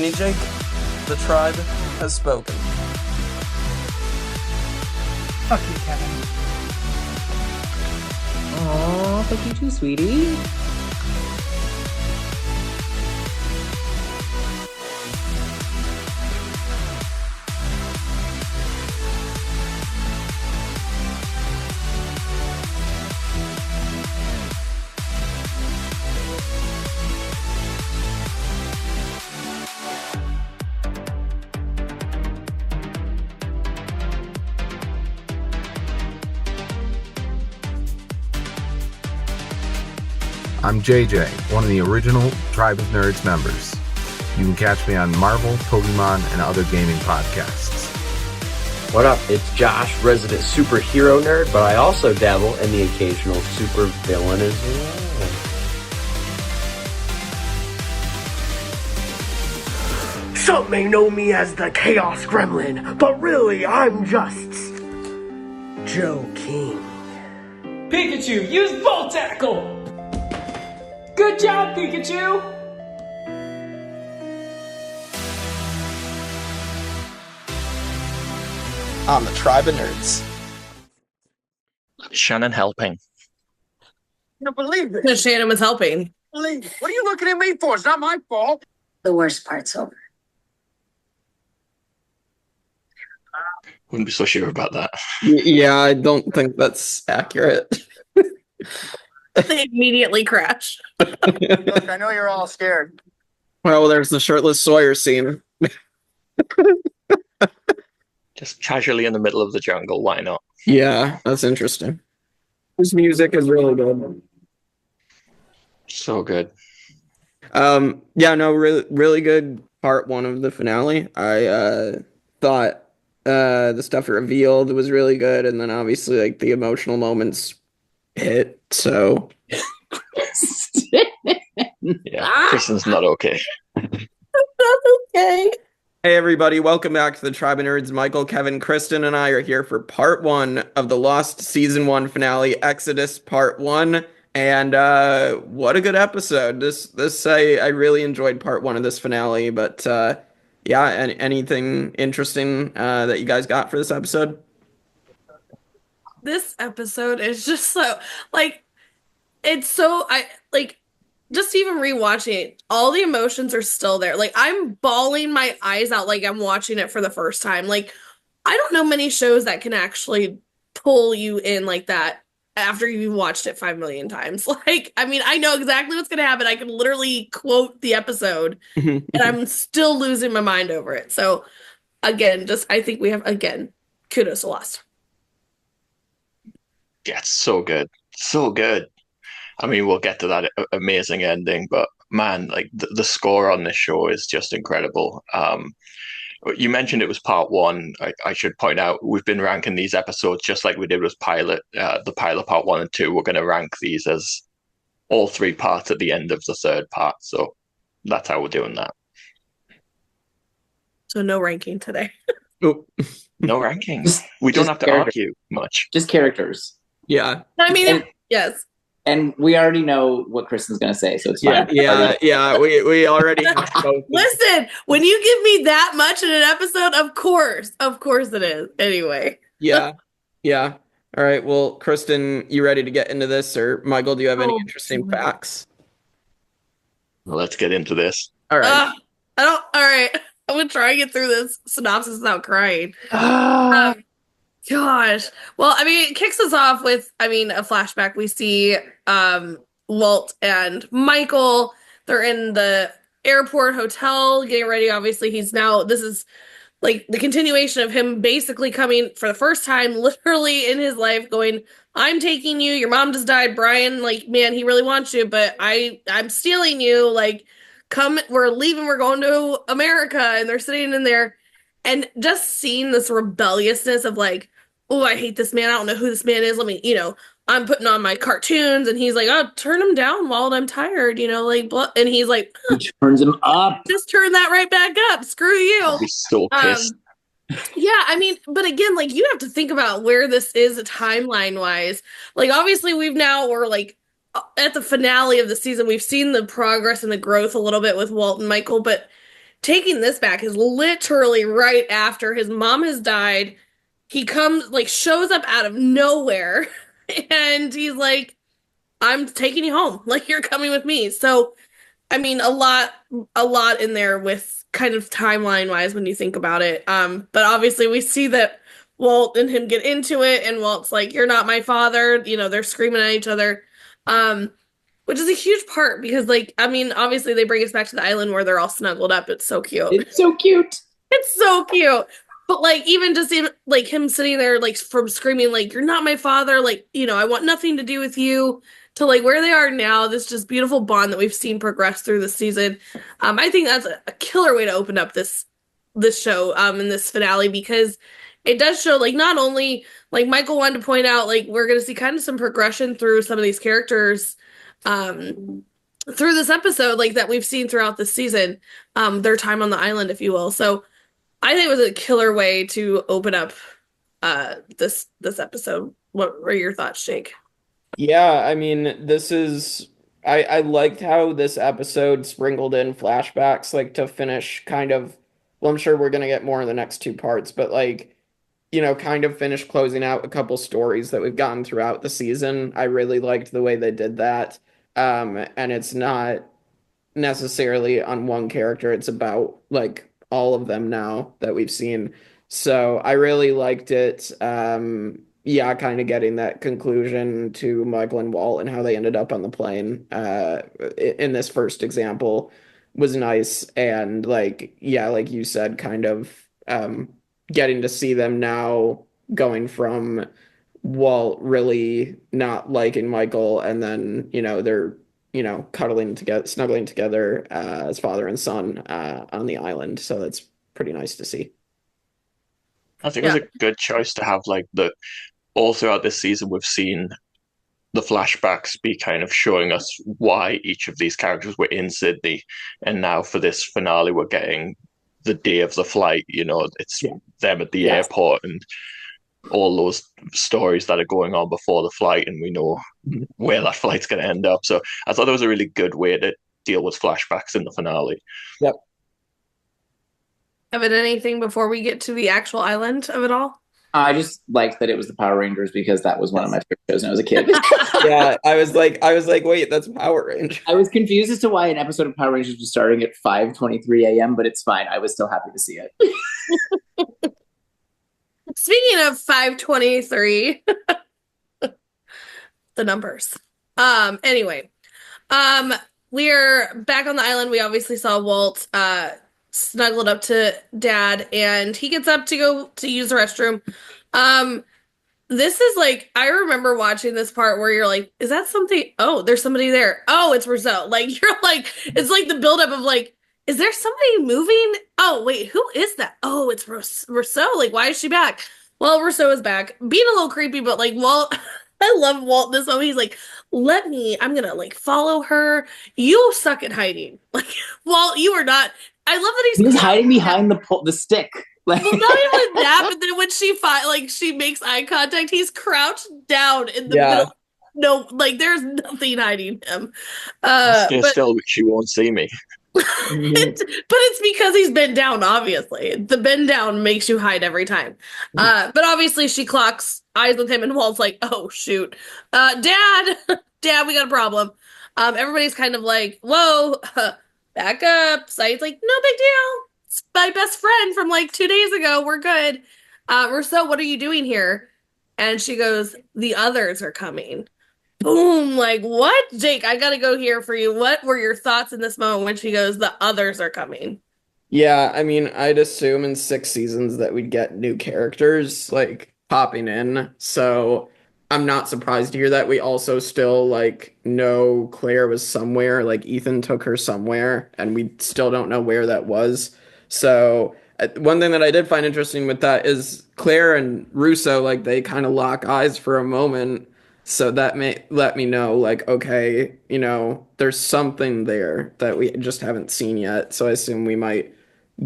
Mini Jake, the tribe has spoken. Fuck you, Kevin. Aw, fuck you too, sweetie. I'm JJ, one of the original Tribe of Nerds members. You can catch me on Marvel, Pokemon, and other gaming podcasts. What up? It's Josh, resident superhero nerd, but I also dabble in the occasional super villain as well. Some may know me as the Chaos Gremlin, but really I'm just Joe King. Pikachu, use Volt Tackle! Good job, Pikachu! On the Tribe of Nerds. Shannon helping. I can't believe it. Because Shannon was helping. What are you looking at me for? It's not my fault. The worst part's over. Wouldn't be so sure about that. Yeah, I don't think that's accurate. They immediately crash. Look, I know you're all scared. Well, there's the shirtless Sawyer scene. Just casually in the middle of the jungle, why not? Yeah, that's interesting. His music is really good. So good. Yeah, no, really good part one of the finale. I thought the stuff revealed was really good, and then obviously like the emotional moments hit. So Yeah, Kristen's not okay. That's okay. hey everybody, welcome back to the Tribe of Nerds. Michael, Kevin, Kristin, and I are here for part one of the Lost Season 1 finale, Exodus Part 1. And what a good episode. This I really enjoyed part one of this finale, but yeah, anything interesting that you guys got for this episode? This episode is just so like it's so just even rewatching it, all the emotions are still there. Like I'm bawling my eyes out like I'm watching it for the first time. Like I don't know many shows that can actually pull you in like that after you've watched it 5 million times. Like, I mean, I know exactly what's going to happen. I can literally quote the episode and I'm still losing my mind over it. So again, I think we have, kudos to Lost. Yeah, it's so good. So good. I mean, we'll get to that amazing ending, but man, like the score on this show is just incredible. You mentioned it was part one. I should point out we've been ranking these episodes just like we did with the pilot part 1 and 2. We're going to rank these as all 3 parts at the end of the 3rd part. So that's how we're doing that. So no ranking today. Oh. No ranking. We don't have to argue much. Just characters. Yeah. I mean, yes. And we already know what Kristen's going to say, so it's fine. Yeah. We already have both. Listen, when you give me that much in an episode, of course it is. Anyway. Yeah. All right. Well, Kristin, you ready to get into this, or Michael, do you have any interesting facts? Well, let's get into this. All right. All right. I'm gonna try and get through this synopsis without crying. Gosh. Well, I mean, it kicks us off with, a flashback. We see Walt and Michael. They're in the airport hotel getting ready. Obviously, this is like the continuation of him basically coming for the first time, literally in his life, going, I'm taking you. Your mom just died. Brian, like, man, he really wants you, but I'm stealing you. Like, come, we're leaving. We're going to America. And they're sitting in there. And just seeing this rebelliousness of like, oh, I hate this man. I don't know who this man is. Let me, I'm putting on my cartoons. And he's like, oh, turn him down, Walt. I'm tired, like, and he's like, he turns him up. Just turn that right back up. Screw you. He's so pissed. Yeah, but again, like, you have to think about where this is timeline wise. Like, obviously, we're like at the finale of the season. We've seen the progress and the growth a little bit with Walt and Michael, but taking this back is literally right after his mom has died. He comes, like, shows up out of nowhere, and he's like, I'm taking you home. Like, you're coming with me. So, I mean, a lot in there with kind of timeline wise when you think about it. But obviously we see that Walt and him get into it, and Walt's like, "You're not my father." You know, they're screaming at each other, which is a huge part because, like, I mean, obviously they bring us back to the island where they're all snuggled up. It's so cute. It's so cute. It's so cute. But like even just even, like him sitting there like from screaming like, "You're not my father," like, you know, "I want nothing to do with you," to like where they are now, this just beautiful bond that we've seen progress through the season. I think that's a killer way to open up this show in this finale, because it does show like not only like Michael wanted to point out, like we're gonna see kind of some progression through some of these characters through this episode, like that we've seen throughout the season, their time on the island, if you will. So I think it was a killer way to open up this episode. What were your thoughts, Jake? Yeah, I mean, this is I liked how this episode sprinkled in flashbacks like to finish kind of, well, I'm sure we're gonna get more in the next two parts, but like, you know, kind of finish closing out a couple stories that we've gotten throughout the season. I really liked the way they did that. And it's not necessarily on one character, it's about like all of them now that we've seen. So I really liked it. Yeah, kind of getting that conclusion to Michael and Walt and how they ended up on the plane in this first example was nice. And like, yeah, like you said, kind of getting to see them now going from Walt really not liking Michael, and then, you know, they're, you know, cuddling together, snuggling together as father and son on the island. So that's pretty nice to see. I think it was a good choice to have like the all throughout this season we've seen the flashbacks be kind of showing us why each of these characters were in Sydney, and now for this finale we're getting the day of the flight. You know, it's them at the airport and all those stories that are going on before the flight, and we know where that flight's going to end up. So I thought that was a really good way to deal with flashbacks in the finale. Yep. Evan, anything before we get to the actual island of it all? I just liked that it was the Power Rangers because that was one of my favorite shows when I was a kid. Yeah, I was like, wait, that's Power Rangers. I was confused as to why an episode of Power Rangers was starting at 5:23 a.m., but it's fine. I was still happy to see it. Speaking of 523, the numbers. Anyway, we're back on the island. We obviously saw Walt snuggled up to Dad, and he gets up to go to use the restroom. This is like, I remember watching this part where you're like, is that something? Oh, there's somebody there. Oh, it's Rousseau. Like, you're like, it's like the buildup of like, is there somebody moving? Oh, wait, who is that? Oh, it's Rousseau. Like, why is she back? Well, Rousseau is back. Being a little creepy, but like, Walt, I love Walt this moment. He's like, I'm gonna like follow her. You suck at hiding. Like, Walt, you are not. I love that he's hiding behind the stick. Like, well, not even that, but then when she makes eye contact, he's crouched down in the middle. No, like there's nothing hiding him. Still, she won't see me. But it's because he's bent down, obviously. The bend down makes you hide every time. But obviously she clocks eyes with him, and Walt's like, oh shoot. Dad, we got a problem. Everybody's kind of like, whoa, back up. Saeed's like, no big deal. It's my best friend from like 2 days ago. We're good. Rousseau, what are you doing here? And she goes, the others are coming. Boom, like, what? Jake, I gotta go here for you. What were your thoughts in this moment when she goes, the others are coming? Yeah, I mean, I'd assume in 6 seasons that we'd get new characters like popping in. So I'm not surprised to hear that. We also still like know Claire was somewhere, like Ethan took her somewhere, and we still don't know where that was. So one thing that I did find interesting with that is Claire and Russo, like they kind of lock eyes for a moment. So that may let me know, like, okay, you know, there's something there that we just haven't seen yet. So I assume we might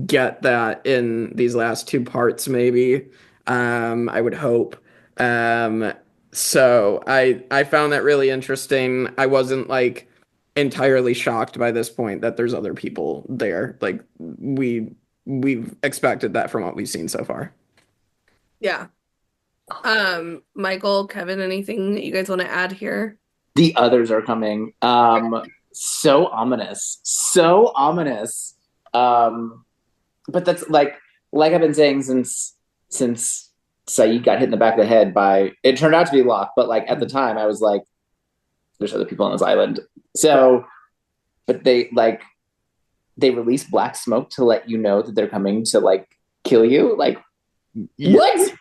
get that in these last two parts, maybe. I would hope. So I found that really interesting. I wasn't like entirely shocked by this point that there's other people there. Like we've expected that from what we've seen so far. Yeah. Michael, Kevin, anything that you guys want to add here? The others are coming. So ominous. So ominous. But that's like I've been saying since Saeed got hit in the back of the head by, it turned out to be Locke, but like at the time I was like, there's other people on this island. So, but they release black smoke to let you know that they're coming to like kill you. Like, what?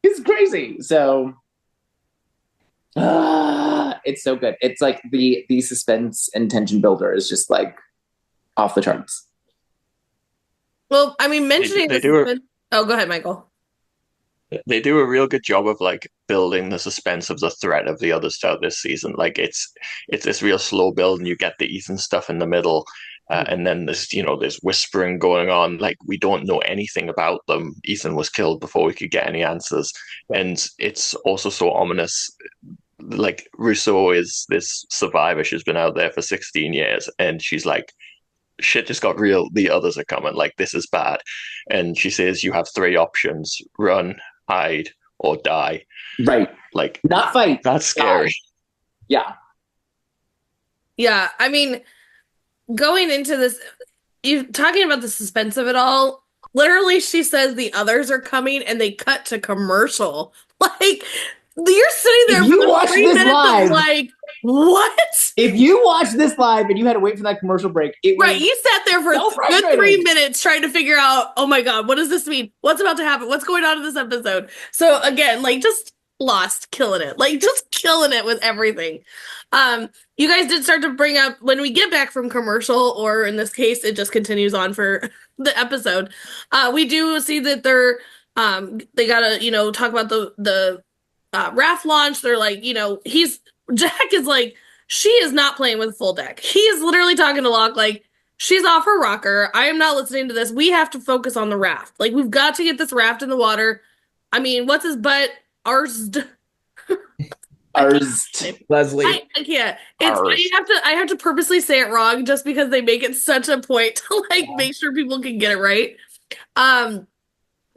It's crazy. So, it's so good. It's like the suspense and tension builder is just like off the charts. Well, I mean, mentioning They this. do Oh, go ahead, Michael. They do a real good job of like building the suspense of the threat of the others throughout this season. Like it's this real slow build, and you get the Ethan stuff in the middle, and then there's whispering going on. Like we don't know anything about them. Ethan was killed before we could get any answers, and it's also so ominous. Like Rousseau is this survivor. She's been out there for 16 years, and she's like, shit just got real. The others are coming. Like this is bad. And she says you have three options: run, hide, or die. Right. Like not fight. That's scary. Die. Yeah. Yeah. I mean, going into this, you talking about the suspense of it all. Literally, she says the others are coming, and they cut to commercial. Like you're sitting there if you for watch 3 this minutes live, of like, what? If you watch this live and you had to wait for that commercial break, right, you sat there for so a good 3 minutes trying to figure out, oh my god, what does this mean? What's about to happen? What's going on in this episode? So again, like just lost, killing it, like just killing it with everything. You guys did start to bring up when we get back from commercial, or in this case, it just continues on for the episode. We do see that they're they gotta talk about the raft launch. They're like, Jack is like, she is not playing with full deck. He is literally talking to Locke like, she's off her rocker. I am not listening to this. We have to focus on the raft. Like, we've got to get this raft in the water. I mean, what's his butt? Arsed. Leslie. I can't. I have to purposely say it wrong just because they make it such a point to like make sure people can get it right.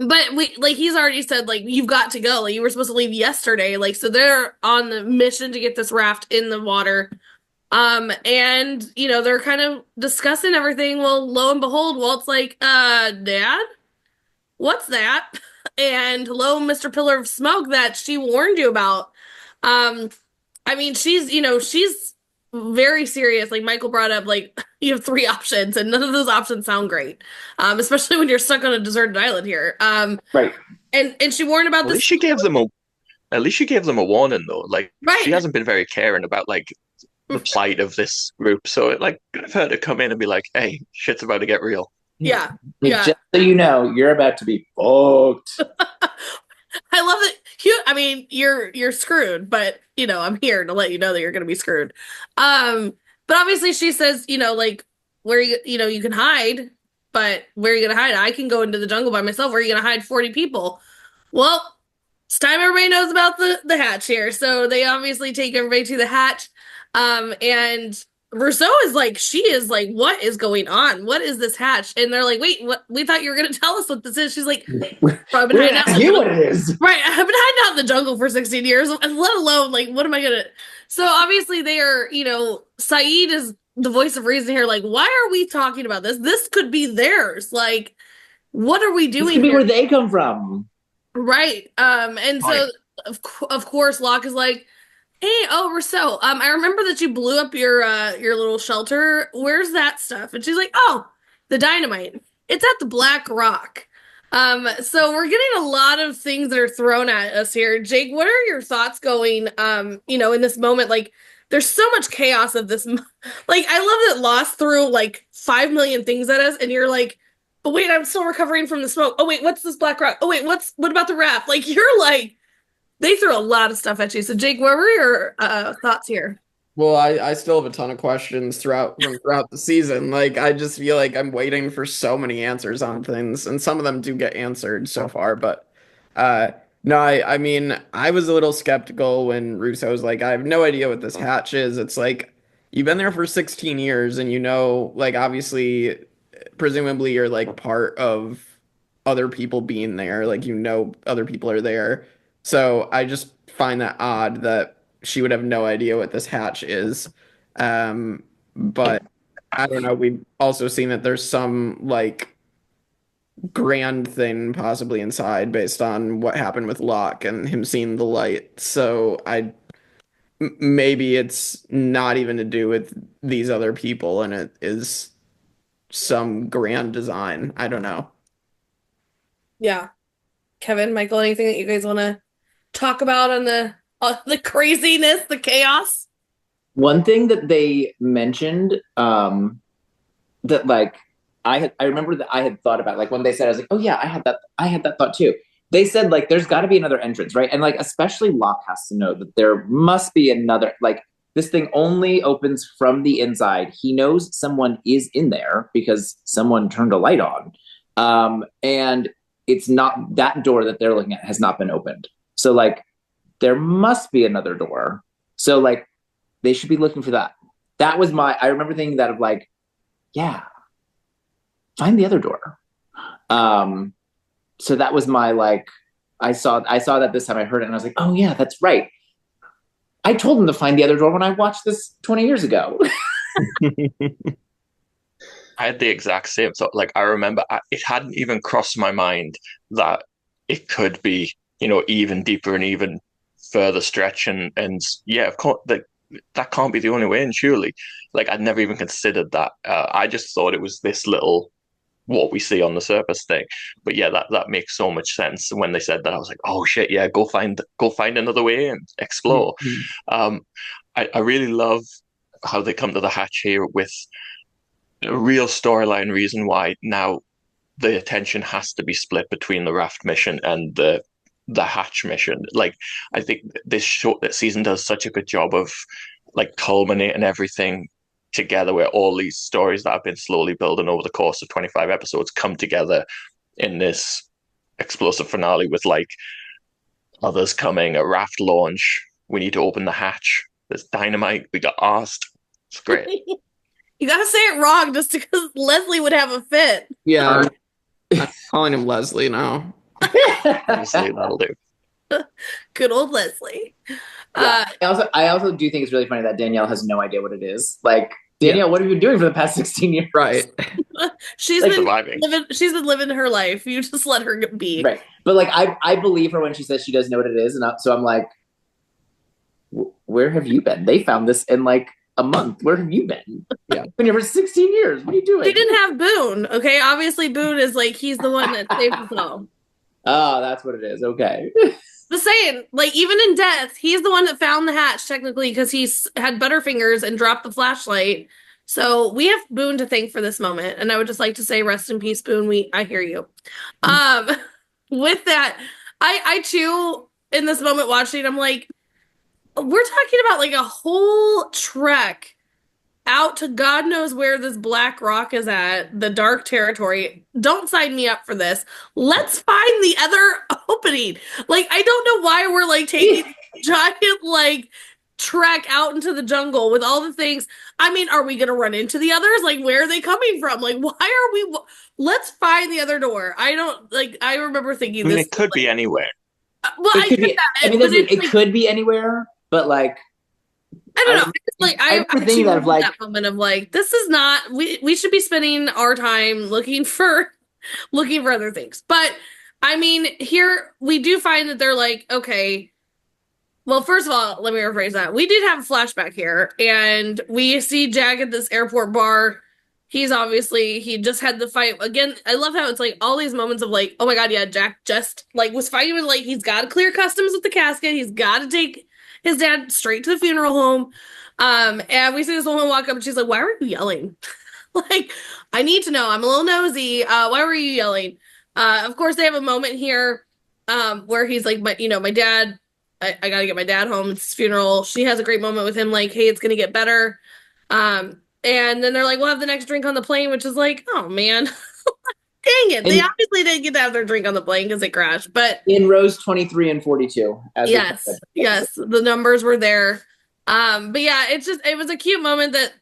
But he's already said, like, you've got to go. Like, you were supposed to leave yesterday. Like, so they're on the mission to get this raft in the water. And, they're kind of discussing everything. Well, lo and behold, Walt's like, Dad? What's that? And hello, Mr. Pillar of Smoke that she warned you about. I mean, she's very serious. Like Michael brought up, like, you have 3 options, and none of those options sound great. Especially when you're stuck on a deserted island here. Right. And she warned about At this. least she gave them a warning though. Like she hasn't been very caring about like the plight of this group. So it like good of her to come in and be like, hey, shit's about to get real. Yeah. Just so you know, you're about to be fucked. I love it. You're screwed, but I'm here to let you know that you're gonna be screwed. But obviously she says, like where you can hide, but where are you gonna hide? I can go into the jungle by myself. Where are you gonna hide 40 people? Well, it's time everybody knows about the hatch here. So they obviously take everybody to the hatch. And Rousseau is like, what is going on? What is this hatch? And they're like, wait, what? We thought you were going to tell us what this is. She's like, I've been hiding out. You what it is? Right, I've been hiding out in the jungle for 16 years, and let alone like, what am I gonna? So obviously they are, Saeed is the voice of reason here. Like, why are we talking about this? This could be theirs. Like, what are we doing? This could be here? where they come from. Right. And so of course Locke is like, hey, Rousseau, I remember that you blew up your little shelter. Where's that stuff? And she's like, oh, the dynamite. It's at the Black Rock. So we're getting a lot of things that are thrown at us here. Jake, what are your thoughts going, in this moment? Like, there's so much chaos of this. Like, I love that Lost threw like 5 million things at us, and you're like, but wait, I'm still recovering from the smoke. Oh wait, what's this Black Rock? Oh wait, what about the raft? Like, you're like, they threw a lot of stuff at you. So Jake, what were your thoughts here? Well, I still have a ton of questions throughout the season. Like, I just feel like I'm waiting for so many answers on things, and some of them do get answered so far. But no, I mean, I was a little skeptical when Russo was like, I have no idea what this hatch is. It's like you've been there for 16 years and you know, like obviously presumably you're like part of other people being there, like you know other people are there. So I just find that odd that she would have no idea what this hatch is. But I don't know, we've also seen that there's some like grand thing possibly inside based on what happened with Locke and him seeing the light. So maybe it's not even to do with these other people and it is some grand design. I don't know. Yeah. Kevin, Michael, anything that you guys want to talk about on the craziness, the chaos? One thing that they mentioned, that like I remember that I had thought about, like when they said, I was like, oh yeah, I had that thought too. They said like there's got to be another entrance, right? And like especially Locke has to know that there must be another, like this thing only opens from the inside. He knows someone is in there because someone turned a light on. And it's not, that door that they're looking at has not been opened. So like there must be another door. So like they should be looking for that. That was I remember thinking that of like, yeah, find the other door. So that was my like, I saw that this time. I heard it and I was like, oh yeah, that's right. I told him to find the other door when I watched this 20 years ago. I had the exact same thought. Like I remember, it hadn't even crossed my mind that it could be, even deeper and even further stretch. And yeah, of course, that can't be the only way in. Surely, like I'd never even considered that. I just thought it was this little what we see on the surface thing. But yeah, that makes so much sense. When they said that, I was like, oh shit, yeah, go find another way and explore. Mm-hmm. I really love how they come to the hatch here with a real storyline reason why now the attention has to be split between the raft mission and the hatch mission. Like I think this season does such a good job of like culminating everything together, where all these stories that have been slowly building over the course of 25 episodes come together in this explosive finale with like others coming, a raft launch, we need to open the hatch, there's dynamite, we got asked. It's great. You gotta say it wrong just because Leslie would have a fit. Yeah, I'm calling him Leslie now. Honestly, that'll do. Good old Leslie. Yeah. I also do think it's really funny that Danielle has no idea what it is. Like, Danielle, what have you been doing for the past 16 years? Right. She's like, been living her life. You just let her be. Right. But like I believe her when she says she doesn't know what it is, and so I'm like, where have you been? They found this in like a month. Where have you been? Yeah. Been here for 16 years. What are you doing? They didn't have Boone. Okay. Obviously Boone is like, he's the one that saved us all. Oh, that's what it is. Okay. The saying, like, even in death, he's the one that found the hatch, technically, because he had Butterfingers and dropped the flashlight. So we have Boone to thank for this moment. And I would just like to say, rest in peace, Boone. I hear you. With that, I too, in this moment watching, I'm like, we're talking about like a whole trek out to God knows where this black rock is at, the dark territory. Don't sign me up for this. Let's find the other opening. Like, I don't know why we're like taking giant like trek out into the jungle with all the things. I mean, are we gonna run into the others? Like, where are they coming from? Like, why are we? Let's find the other door. I don't like. I remember thinking this. It could be anywhere. Well, it could be anywhere, but like. I don't know. I think that moment of like, this is not. We should be spending our time looking for other things. But I mean, here we do find that they're like, okay. Well, first of all, let me rephrase that. We did have a flashback here, and we see Jack at this airport bar. He just had the fight again. I love how it's like all these moments of like, oh my god, yeah, Jack just like was fighting with like he's got to clear customs with the casket. He's got to take his dad straight to the funeral home. And we see this woman walk up and she's like, why were you yelling? Like, I need to know. I'm a little nosy. Why were you yelling? Of course, they have a moment here where he's like, my dad, I got to get my dad home. It's his funeral. She has a great moment with him like, hey, it's going to get better. And then they're like, we'll have the next drink on the plane, which is like, oh, man. Dang it. They obviously didn't get to have their drink on the plane because it crashed. But in rows 23 and 42. Yes. The numbers were there. But yeah, it was a cute moment that,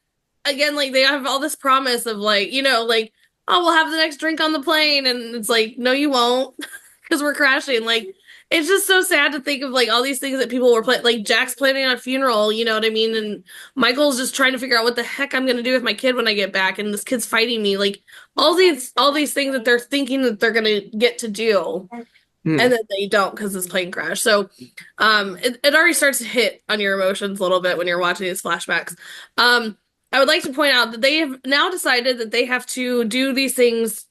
again, like they have all this promise of like, like, oh, we'll have the next drink on the plane, and it's like, no, you won't, because we're crashing. Like, it's just so sad to think of like all these things that people were planning. Like Jack's planning on a funeral, you know what I mean, and Michael's just trying to figure out what the heck I'm gonna do with my kid when I get back, and this kid's fighting me. Like all these things that they're thinking that they're gonna get to do. And then they don't because this plane crashed. So it already starts to hit on your emotions a little bit when you're watching these flashbacks. I would like to point out that they have now decided that they have to do these things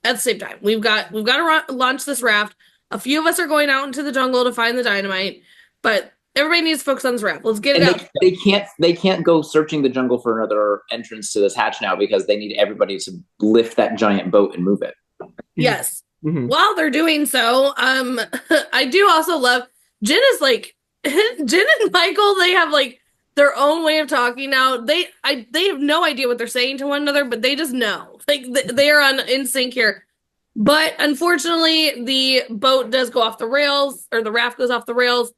at the same time. We've got to launch this raft. A few of us are going out into the jungle to find the dynamite, but everybody needs to focus on this raft. Let's get it out. They can't go searching the jungle for another entrance to this hatch now because they need everybody to lift that giant boat and move it. Yes. While they're doing so, I do also love Jen is like Jen and Michael, they have like their own way of talking now. They have no idea what they're saying to one another, but they just know. Like they are in sync here. But unfortunately, the boat does go off the rails, or the raft goes off the rails.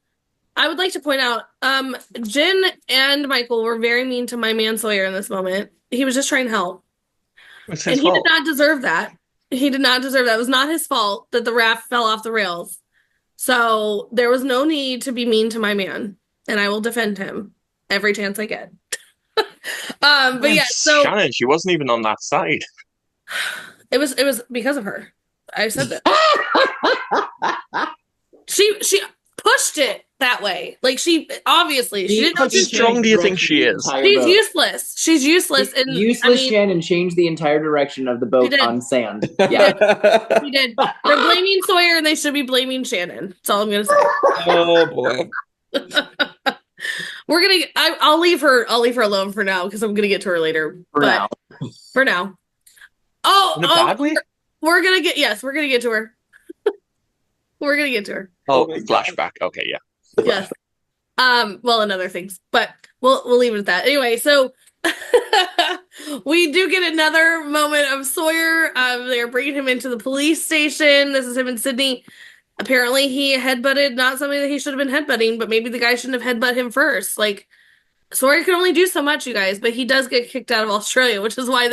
I would like to point out, Jen and Michael were very mean to my man Sawyer in this moment. He was just trying to help. It's And his he fault. did not deserve that. He did not deserve that. It was not his fault that the raft fell off the rails. So there was no need to be mean to my man. And I will defend him every chance I get. But yeah, so Shannon, she wasn't even on that side. it was because of her. I said that. She pushed it that way. Like she obviously she didn't know How strong do you think she is? She's useless. She's useless, and Useless Shannon changed the entire direction of the boat on sand. Yeah. She did. They're blaming Sawyer, and they should be blaming Shannon. That's all I'm gonna say. Oh boy. We're gonna. I'll leave her. I'll leave her alone for now because I'm gonna get to her later. For now. Oh, In a bad way? we're gonna get. Yes, we're gonna get to her. We're gonna get to her. Oh, flashback. Okay, yeah. Yes. Well, and other things, but we'll leave it at that. Anyway, so we do get another moment of Sawyer. They're bringing him into the police station. This is him and Sydney. Apparently, he headbutted not somebody that he should have been headbutting, but maybe the guy shouldn't have headbutt him first. Like Sawyer can only do so much, you guys, but he does get kicked out of Australia, which is why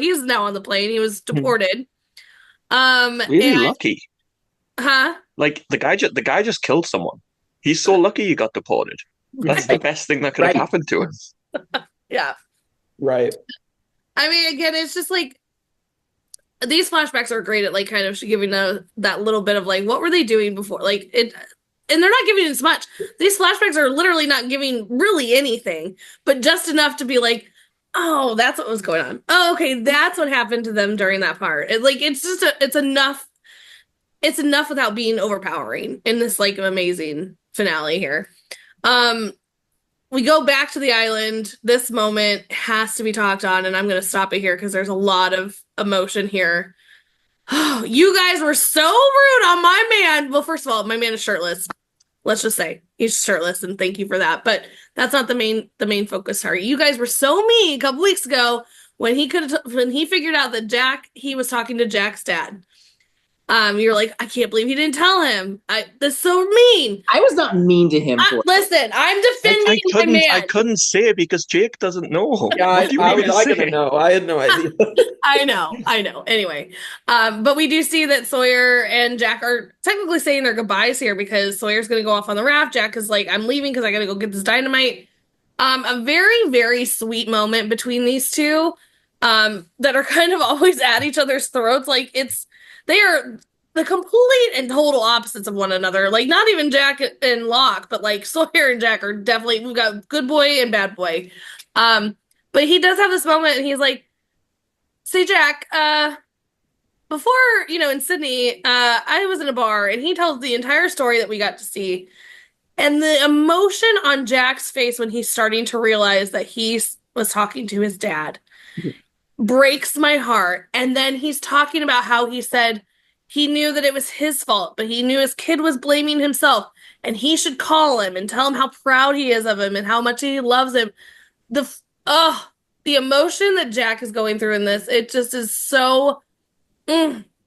he's now on the plane. He was deported. Really lucky. Huh? Like the guy just killed someone. He's so lucky he got deported. That's the best thing that could have happened to him. Yeah. Right. I mean, again, it's just like these flashbacks are great at like kind of giving that little bit of like what were they doing before, like it, and they're not giving as much. These flashbacks are literally not giving really anything, but just enough to be like, oh, that's what was going on. Oh, okay, that's what happened to them during that part. It's enough. It's enough without being overpowering in this like amazing finale here. We go back to the island. This moment has to be talked on, and I'm going to stop it here because there's a lot of emotion here. Oh, you guys were so rude on my man. Well, first of all, my man is shirtless. Let's just say he's shirtless, and thank you for that. But that's not the main focus. Sorry, you guys were so mean a couple weeks ago when he figured out that he was talking to Jack's dad. You're like, I can't believe he didn't tell him. That's so mean. I was not mean to him. Listen, I'm defending my man. I couldn't say it because Jake doesn't know. Yeah, I didn't know. I had no idea. I know. Anyway, but we do see that Sawyer and Jack are technically saying their goodbyes here because Sawyer's going to go off on the raft. Jack is like, I'm leaving because I got to go get this dynamite. A very, very sweet moment between these two that are kind of always at each other's throats. Like they are the complete and total opposites of one another. Like not even Jack and Locke, but like Sawyer and Jack are definitely, we've got good boy and bad boy. But he does have this moment and he's like, say Jack, before, in Sydney, I was in a bar and he tells the entire story that we got to see. And the emotion on Jack's face when he's starting to realize that he was talking to his dad breaks my heart. And then he's talking about how he said he knew that it was his fault, but he knew his kid was blaming himself and he should call him and tell him how proud he is of him and how much he loves him. The emotion that Jack is going through in this, it just is so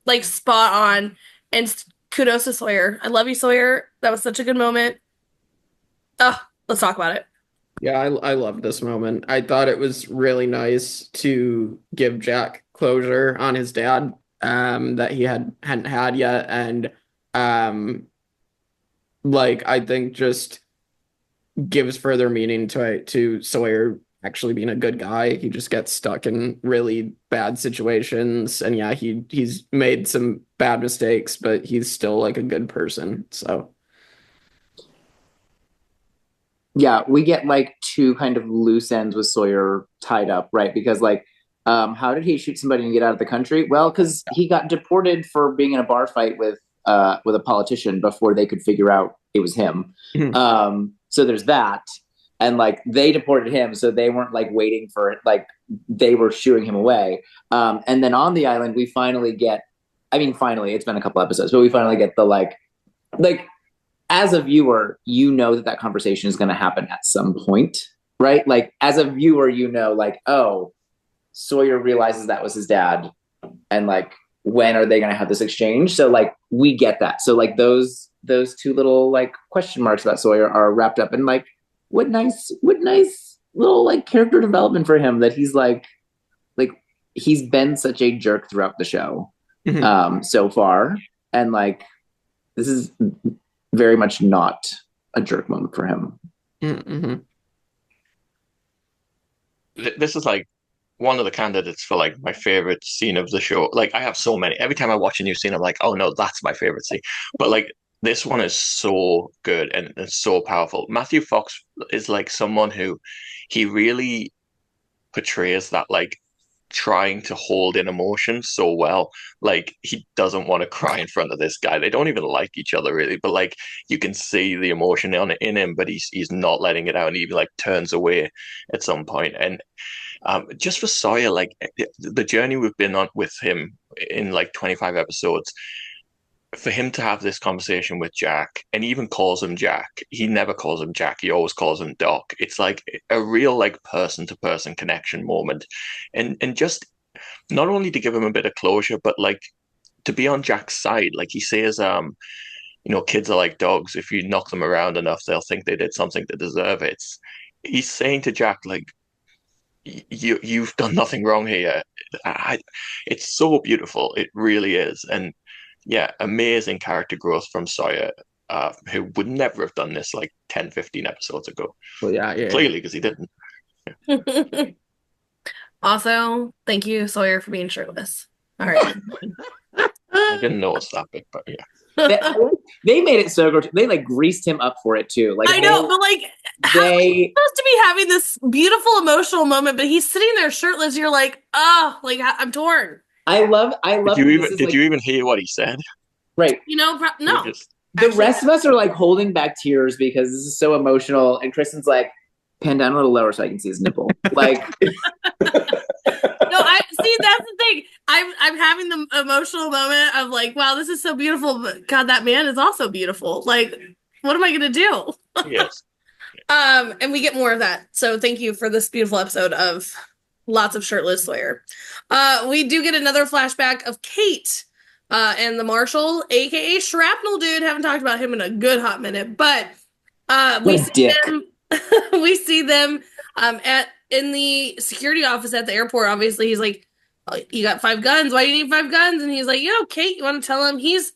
like spot on. And kudos to Sawyer. I love you, Sawyer. That was such a good moment. Let's talk about it. Yeah, I love this moment. I thought it was really nice to give Jack closure on his dad, that he hadn't had yet, and um, like I think just gives further meaning to Sawyer actually being a good guy. He just gets stuck in really bad situations, and yeah, he's made some bad mistakes, but he's still like a good person. So Yeah, we get like two kind of loose ends with Sawyer tied up, right? Because like, how did he shoot somebody and get out of the country? Well, because he got deported for being in a bar fight with a politician before they could figure out it was him. Mhm. So there's that, and like they deported him, so they weren't like waiting for it, like they were shooing him away. And then on the island, we finally get. I mean, finally, it's been a couple episodes, but we finally get the like as a viewer, you know that conversation is going to happen at some point, right? Like as a viewer, you know, like, oh, Sawyer realizes that was his dad, and like, when are they going to have this exchange? So like, we get that. So like those two little like question marks about Sawyer are wrapped up in like, what nice little like character development for him, that he's like he's been such a jerk throughout the show, so far, and like this is very much not a jerk moment for him. Mm-hmm. This is like one of the candidates for like my favorite scene of the show. Like I have so many. Every time I watch a new scene, I'm like, oh no, that's my favorite scene. But like this one is so good and so powerful. Matthew Fox is like someone who he really portrays that like trying to hold in emotion so well. Like he doesn't want to cry in front of this guy. They don't even like each other really, but like you can see the emotion in him, but he's not letting it out, and he like turns away at some point. And just for Sawyer, like the journey we've been on with him in like 25 episodes, for him to have this conversation with Jack, and he even calls him Jack. He never calls him Jack. He always calls him Doc. It's like a real like person to person connection moment, and just not only to give him a bit of closure, but like to be on Jack's side. Like he says, kids are like dogs. If you knock them around enough, they'll think they did something to deserve it. He's saying to Jack like, you've done nothing wrong here. It's so beautiful. It really is. And yeah, amazing character growth from Sawyer, who would never have done this like 10, 15 episodes ago. Well, yeah. Clearly, because he didn't. Also, thank you, Sawyer, for being shirtless. All right. I didn't notice that bit, but yeah. They made it so grotesque. They like greased him up for it too. Like I know, but like, how is he supposed to be having this beautiful emotional moment, but he's sitting there shirtless. You're like, oh, like I'm torn. I love. Did you even hear what he said? Right. No. The rest of us are like holding back tears because this is so emotional, and Kristen's like, pan down a little lower so I can see his nipple. Like, no, I see. That's the thing. I'm having the emotional moment of like, wow, this is so beautiful, but God, that man is also beautiful. Like, what am I gonna do? Yes. And we get more of that. So thank you for this beautiful episode of lots of shirtless Sawyer. We do get another flashback of Kate and the Marshal, aka Shrapnel Dude. Haven't talked about him in a good hot minute, but we see them in the security office at the airport. Obviously, he's like, oh, you got 5 guns. Why do you need 5 guns? And he's like, Kate, you want to tell him? He is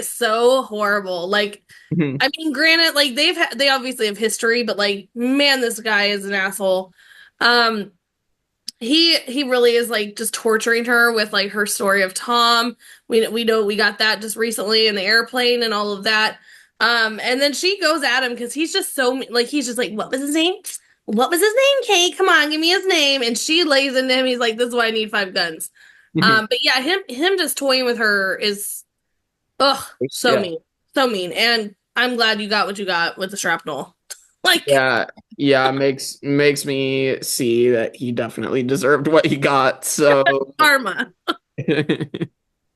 so horrible. Like, I mean, granted, like they obviously have history, but like, man, this guy is an asshole. He really is like just torturing her with like her story of Tom. We know we got that just recently in the airplane and all of that. And then she goes at him because he's just so like, he's just like, what was his name? What was his name, Kate? Come on, give me his name. And she lays into him. He's like, this is why I need 5 guns. But yeah, him just toying with her is, mean. So mean. And I'm glad you got what you got with the shrapnel. Like, yeah, makes me see that he definitely deserved what he got. So karma.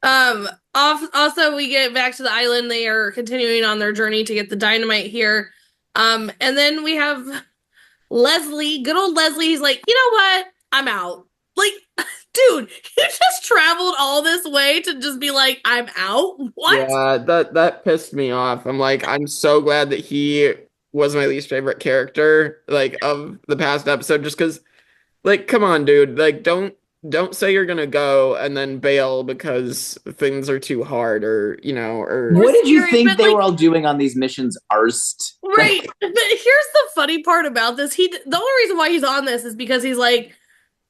Also, we get back to the island. They are continuing on their journey to get the dynamite here. And then we have Leslie, good old Leslie. He's like, you know what? I'm out. Like, dude, you just traveled all this way to just be like, I'm out? What? Yeah, that pissed me off. I'm like, I'm so glad that he was my least favorite character, like, of the past episode, just because, like, come on, dude, like, don't say you're gonna go and then bail because things are too hard, or What did you scary, think but, they like- were all doing on these missions, Arst? Right. But here's the funny part about this. The only reason why he's on this is because he's like,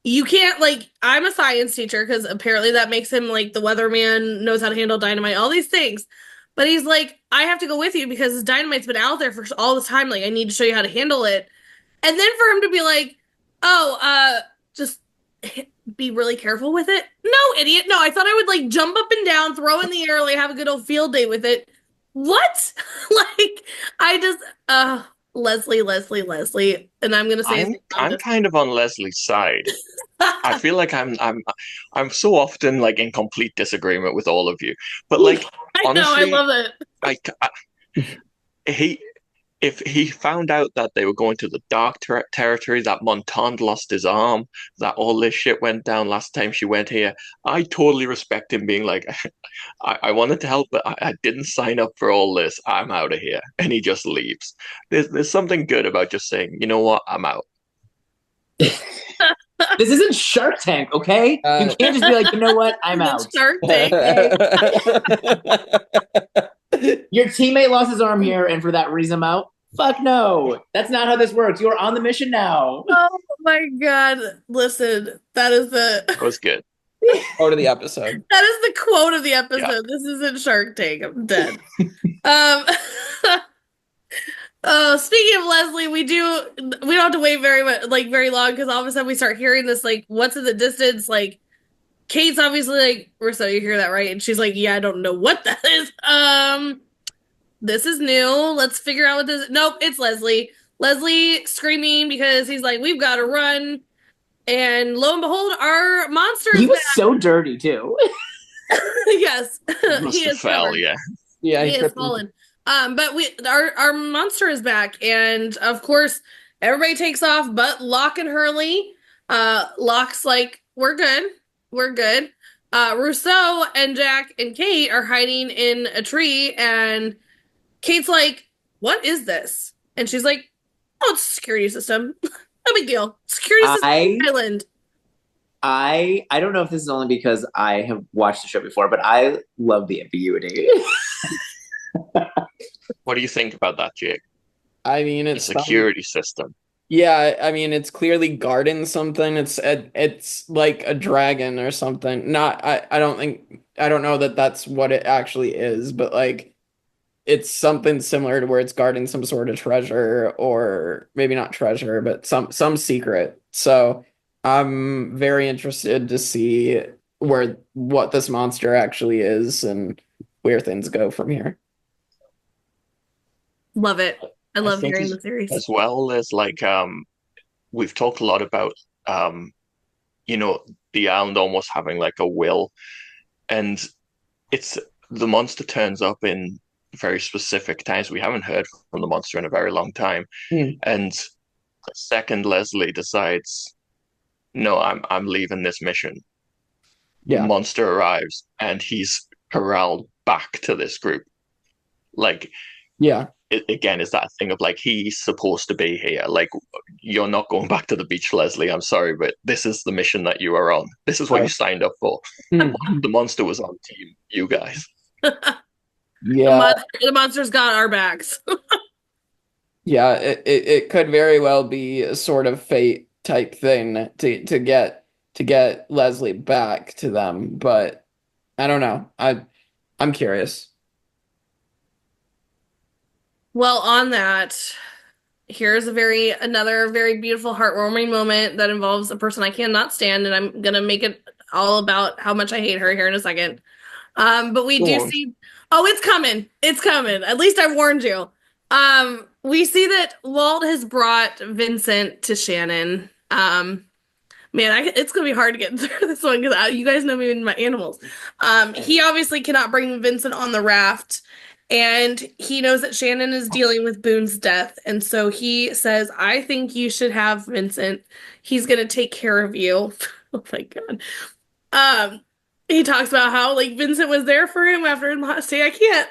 you can't, like, I'm a science teacher, because apparently that makes him like the weatherman, knows how to handle dynamite, all these things. But he's like, I have to go with you because this dynamite's been out there for all this time. Like, I need to show you how to handle it. And then for him to be like, oh, just be really careful with it. No, idiot. No, I thought I would like jump up and down, throw in the air, like have a good old field day with it. What? Like, I just, Leslie, and I'm gonna say I'm kind of on Leslie's side. I feel like I'm so often like in complete disagreement with all of you. But like, I know, I honestly, love it. If he found out that they were going to the dark territory, that Montand lost his arm, that all this shit went down last time she went here, I totally respect him being like, I wanted to help, but I didn't sign up for all this. I'm out of here. And he just leaves. There's something good about just saying, you know what, I'm out. This isn't Shark Tank, okay? You can't just be like, you know what, I'm out. Shark Tank. Your teammate lost his arm here, and for that reason, I'm out. Fuck no. That's not how this works. You are on the mission now. Oh my god. Listen, that was good. Quote of the episode. That is the quote of the episode. Yeah. This isn't Shark Tank. I'm dead. Speaking of Leslie, we don't have to wait very long, because all of a sudden we start hearing this, like, what's in the distance, like, Kate's obviously like, Rousseau, you hear that, right? And she's like, yeah, I don't know what that is. This is new. Let's figure out what this is. Nope, it's Leslie. Leslie screaming because he's like, we've got to run. And lo and behold, our monster is He was back. so dirty, too. Yes. Must have fell, yeah. Yeah, he is fallen. But our monster is back, and of course, everybody takes off, but Locke and Hurley. Locke's like, we're good. Rousseau and Jack and Kate are hiding in a tree, and Kate's like, what is this? And she's like, oh, it's a security system. No big deal. Security system island. I don't know if this is only because I have watched the show before, but I love the ambiguity. What do you think about that, Jake? I mean, The it's security system. Yeah, I mean, it's clearly guarding something. It's like a dragon or something. I don't know that that's what it actually is, but like, it's something similar to where it's guarding some sort of treasure, or maybe not treasure, but some secret. So I'm very interested to see what this monster actually is and where things go from here. Love it. I love think hearing the series. As well as like, we've talked a lot about, the island almost having like a will, and it's the monster turns up in very specific times. We haven't heard from the monster in a very long time, and the second Leslie decides, no, I'm leaving this mission. Yeah. The monster arrives, and he's corralled back to this group. Like, Yeah. Again, is that thing of like, he's supposed to be here. Like, you're not going back to the beach, Leslie. I'm sorry, but this is the mission that you are on. This is what you signed up for. The monster was on team, you guys. Yeah. The monster's got our backs. Yeah, it could very well be a sort of fate type thing to get Leslie back to them, but I don't know. I'm curious. Well, on that, here's another very beautiful, heartwarming moment that involves a person I cannot stand, and I'm gonna make it all about how much I hate her here in a second. But we do see. Oh, it's coming. It's coming. At least I warned you. We see that Walt has brought Vincent to Shannon. It's gonna be hard to get through this one because you guys know me and my animals. He obviously cannot bring Vincent on the raft, and he knows that Shannon is dealing with Boone's death, and so he says, "I think you should have Vincent. He's gonna take care of you." Oh my god. He talks about how like Vincent was there for him after his last day. I can't.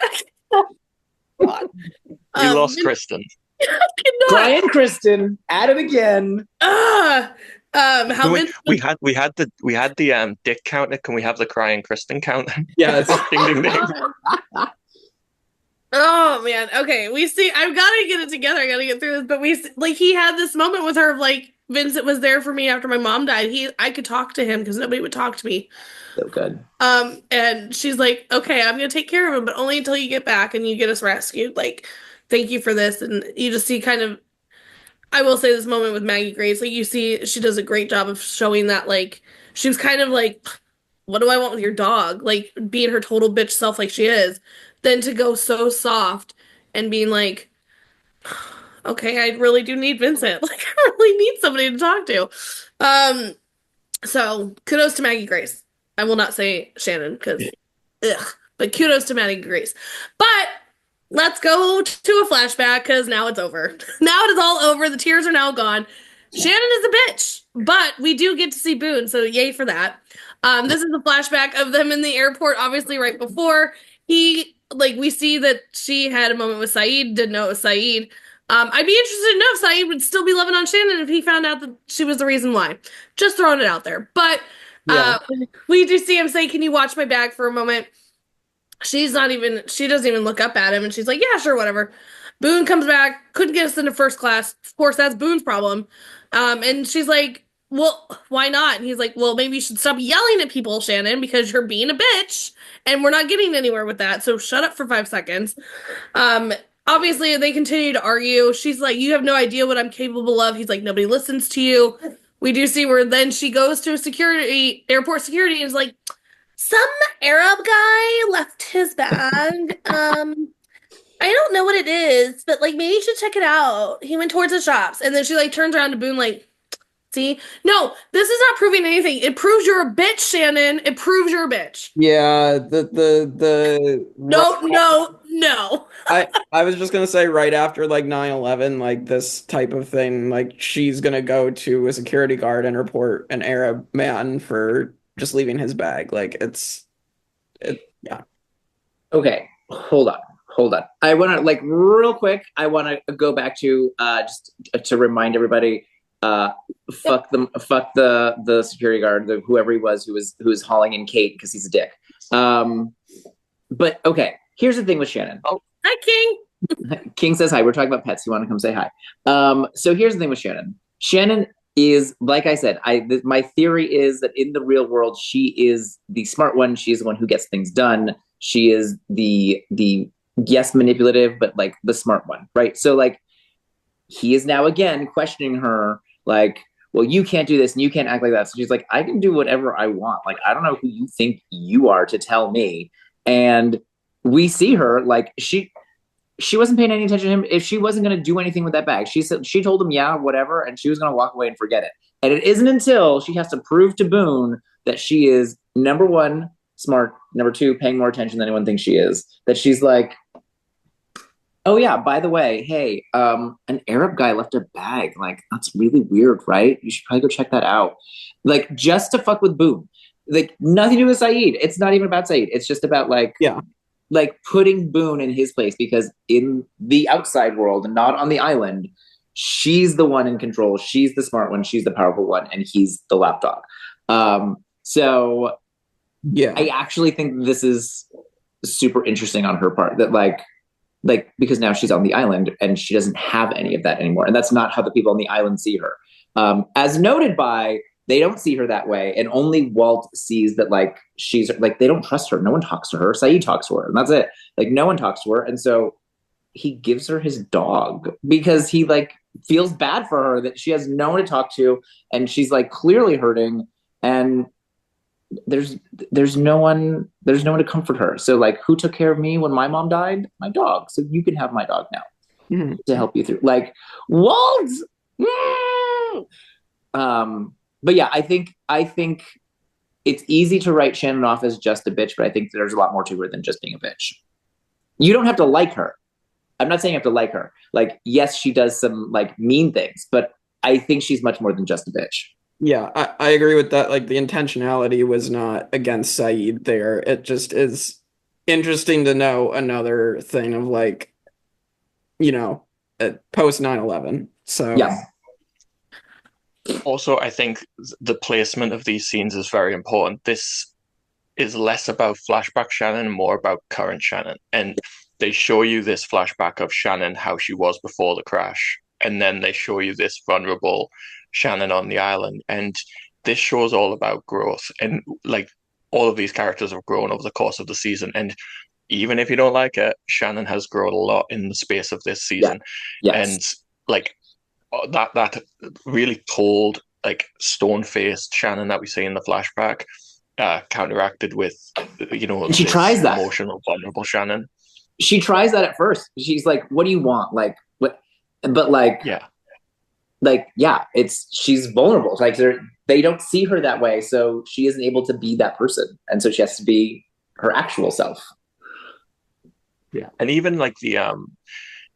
We lost Kristin. cannot. Brian Kristin at it again. How many? We had the dick counter. Can we have the crying Kristen counter? Yeah, it's Ding ding ding. Oh man. Okay, we see. I've got to get it together. I got to get through this. But he had this moment with her of like Vincent was there for me after my mom died. I could talk to him because nobody would talk to me. So good. And she's like, okay, I'm gonna take care of him, but only until you get back and you get us rescued. Like, thank you for this. And you just see kind of, I will say this moment with Maggie Grace, like you see, she does a great job of showing that like she was kind of like, what do I want with your dog? Like being her total bitch self, like she is. Then to go so soft and being like, okay, I really do need Vincent. Like I really need somebody to talk to. So kudos to Maggie Grace. I will not say Shannon because, but kudos to Maggie Grace. But let's go to a flashback because now it's over. Now it is all over. The tears are now gone. Shannon is a bitch, but we do get to see Boone, so yay for that. This is a flashback of them in the airport, obviously right before we see that she had a moment with Saeed, didn't know it was Saeed. I'd be interested to know if Saeed would still be loving on Shannon if he found out that she was the reason why. Just throwing it out there. But we do see him say, can you watch my bag for a moment? She doesn't even look up at him, and she's like, yeah, sure, whatever. Boone comes back, couldn't get us into first class. Of course, that's Boone's problem. And she's like, well, why not? And he's like, well, maybe you should stop yelling at people, Shannon, because you're being a bitch, and we're not getting anywhere with that, so shut up for 5 seconds. Obviously, they continue to argue. She's like, you have no idea what I'm capable of. He's like, nobody listens to you. We do see where then she goes to airport security, and is like, some Arab guy left his bag. I don't know what it is, but like maybe you should check it out. He went towards the shops, and then she like turns around to Boone like, see? No, this is not proving anything. It proves you're a bitch, Shannon. It proves you're a bitch. yeah. No. I was just gonna say right after like 9/11, like this type of thing, like she's gonna go to a security guard and report an Arab man for just leaving his bag. Like yeah. Okay, hold on. I want to like real quick. I want to go back to just to remind everybody. Fuck the security guard, whoever he was, who was hauling in Kate because he's a dick. But okay, here's the thing with Shannon. Oh, hi, King. King says hi. We're talking about pets. You want to come say hi? So here's the thing with Shannon. Shannon is, like I said, my theory is that in the real world, she is the smart one. She is the one who gets things done. She is the yes, manipulative, but like the smart one, right? So like he is now again questioning her, like, well, you can't do this and you can't act like that. So she's like, I can do whatever I want. Like, I don't know who you think you are to tell me. And we see her like she wasn't paying any attention to him. If she wasn't going to do anything with that bag, she told him, yeah, whatever. And she was going to walk away and forget it. And it isn't until she has to prove to Boone that she is number one, smart, number two, paying more attention than anyone thinks she is, that she's like, oh yeah, by the way, hey, an Arab guy left a bag. Like, that's really weird, right? You should probably go check that out. Like, just to fuck with Boone. Like, nothing to do with Saeed. It's not even about Saeed. It's just about like putting Boone in his place, because in the outside world and not on the island, she's the one in control. She's the smart one. She's the powerful one, and he's the lapdog. So yeah, I actually think this is super interesting on her part, that like because now she's on the island and she doesn't have any of that anymore. And that's not how the people on the island see her. As noted by, they don't see her that way. And only Walt sees that like, she's like, they don't trust her. No one talks to her. Saeed talks to her, and that's it. Like, no one talks to her. And so he gives her his dog because he like feels bad for her that she has no one to talk to. And she's like clearly hurting. And there's no one to comfort her. So like, who took care of me when my mom died? My dog. So you can have my dog now to help you through. Like, Walt. But yeah, I think it's easy to write Shannon off as just a bitch, but I think there's a lot more to her than just being a bitch. You don't have to like her. I'm not saying you have to like her. Like, yes, she does some like mean things, but I think she's much more than just a bitch. Yeah, I agree with that. Like, the intentionality was not against Saeed there. It just is interesting to know another thing of like, you know, post 9/11. So Yeah. Also, I think the placement of these scenes is very important. This is less about flashback Shannon and more about current Shannon. And they show you this flashback of Shannon, how she was before the crash. And then they show you this vulnerable Shannon on the island. And this show's all about growth. And like all of these characters have grown over the course of the season. And even if you don't like it, Shannon has grown a lot in the space of this season. Yes. And like that really cold, like stone-faced Shannon that we see in the flashback, counteracted with, And she tries that. emotional, vulnerable Shannon. She tries that at first. She's like, "What do you want?" Like, what? But like, she's vulnerable. Like they don't see her that way, so she isn't able to be that person, and so she has to be her actual self. Yeah, and even like the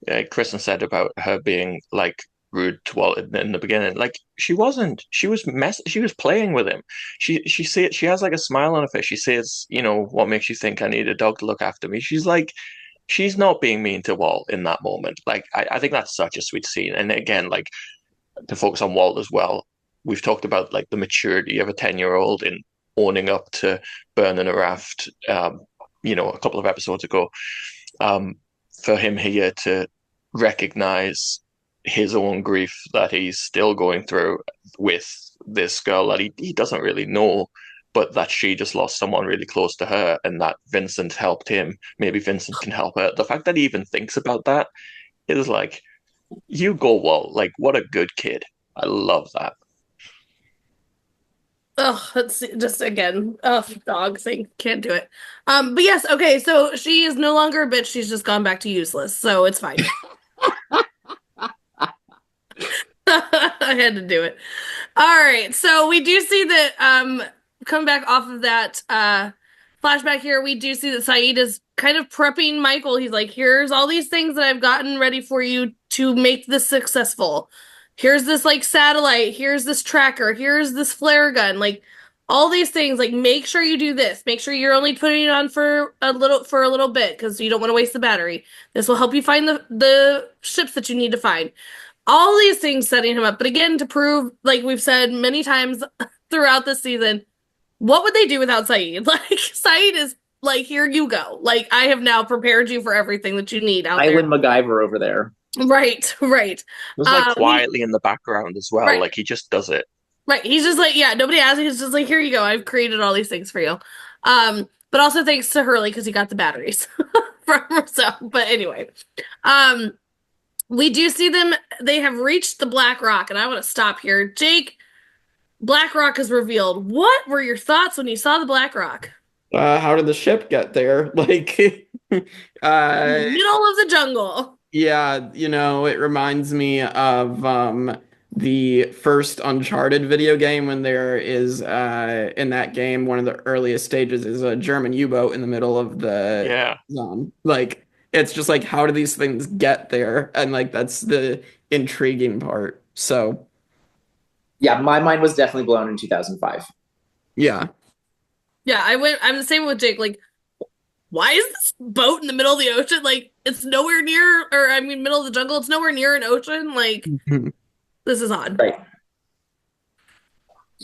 Kristin said about her being like rude to Walt in the beginning. Like she wasn't. She was playing with him. She has like a smile on her face. She says, "What makes you think I need a dog to look after me?" She's not being mean to Walt in that moment. Like I think that's such a sweet scene. And again, like to focus on Walt as well. We've talked about like the maturity of a 10-year-old in owning up to burning a raft. A couple of episodes ago. For him here to recognize his own grief that he's still going through with this girl that he doesn't really know, but that she just lost someone really close to her, and that Vincent helped him. Maybe Vincent can help her. The fact that he even thinks about that is like, you go, Walt. Like, what a good kid. I love that. Oh, it's just again, dog thing. Can't do it. But yes, okay, so she is no longer a bitch, she's just gone back to useless, so it's fine. I had to do it. All right, so we do see that come back off of that flashback here, we do see that Saeed is kind of prepping Michael. He's like, here's all these things that I've gotten ready for you to make this successful. Here's this like satellite, here's this tracker, here's this flare gun, like all these things. Like, make sure you do this. Make sure you're only putting it on for a little bit because you don't want to waste the battery. This will help you find the ships that you need to find. All these things setting him up. But again, to prove, like we've said many times throughout this season, what would they do without Saeed? Like, Saeed is like, here you go. Like, I have now prepared you for everything that you need out there. Island MacGyver over there. Right. It was like quietly in the background as well. Right. Like he just does it. Right. He's just like, yeah, nobody asked. He's just like, here you go. I've created all these things for you. But also thanks to Hurley because he got the batteries from Rousseau. But anyway, we do see them. They have reached the Black Rock, and I want to stop here. Jake, Black Rock is revealed. What were your thoughts when you saw the Black Rock? How did the ship get there? Like, Middle of the jungle. Yeah, it reminds me of the first Uncharted video game when there is in that game, one of the earliest stages is a German U-boat in the middle of the zone. Like, it's just like, how do these things get there? And like, that's the intriguing part. So yeah, my mind was definitely blown in 2005. Yeah, I'm the same with Jake. Like, why is this boat in the middle of the ocean? Like, it's nowhere near, middle of the jungle. It's nowhere near an ocean. Like, this is odd. Right.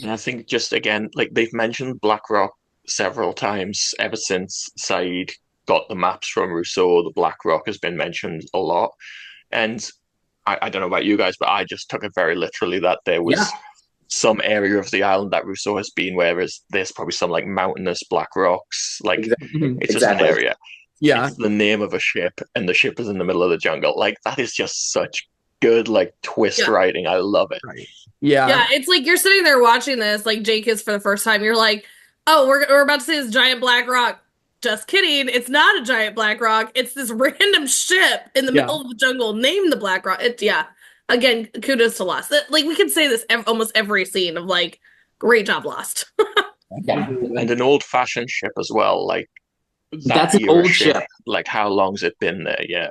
And I think just again, like they've mentioned Black Rock several times ever since Saeed got the maps from Rousseau. The Black Rock has been mentioned a lot. And I don't know about you guys, but I just took it very literally that there was some area of the island that Rousseau has been, whereas there's probably some like mountainous black rocks. Like it's just an area. Yeah. It's the name of a ship, and the ship is in the middle of the jungle. Like that is just such good like twist writing. I love it. Right. Yeah, it's like you're sitting there watching this, like Jake is for the first time. You're like, oh, we're about to see this giant black rock. Just kidding. It's not a giant black rock. It's this random ship in the middle of the jungle named the Black Rock. Again, kudos to Lost. Like, we could say this almost every scene of like, great job, Lost. And an old-fashioned ship as well. Like that's an old ship. Like, how long's it been there?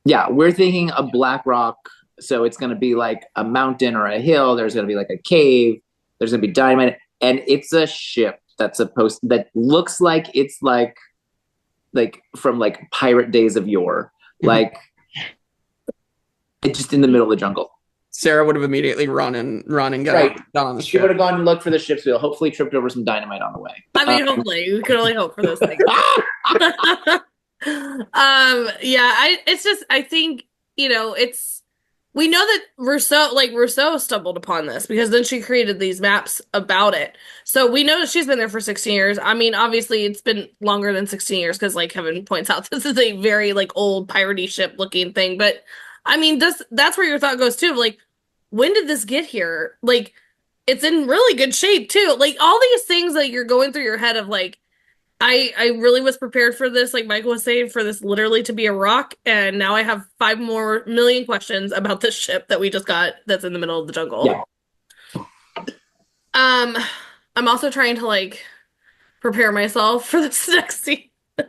Yeah, we're thinking a Black Rock, so it's going to be like a mountain or a hill. There's going to be like a cave. There's going to be dynamite, and it's a ship that looks like it's like from like pirate days of yore. Like It's just in the middle of the jungle. Sarah would have immediately run and got on the She would ship. have gone and looked for the ship's wheel. Hopefully, tripped over some dynamite on the way. I mean, hopefully, we could only hope for those things. It's just, I think, we know that Rousseau stumbled upon this because then she created these maps about it. So we know that she's been there for 16 years. I mean, obviously it's been longer than 16 years because like Kevin points out, this is a very like old piratey ship looking thing. But I mean, that's where your thought goes too. Like, when did this get here? Like, it's in really good shape too. Like all these things that you're going through your head of like, I really was prepared for this, like Michael was saying, for this literally to be a rock, and now I have 5 more million questions about this ship that we just got that's in the middle of the jungle. Yeah. I'm also trying to like prepare myself for this next scene. We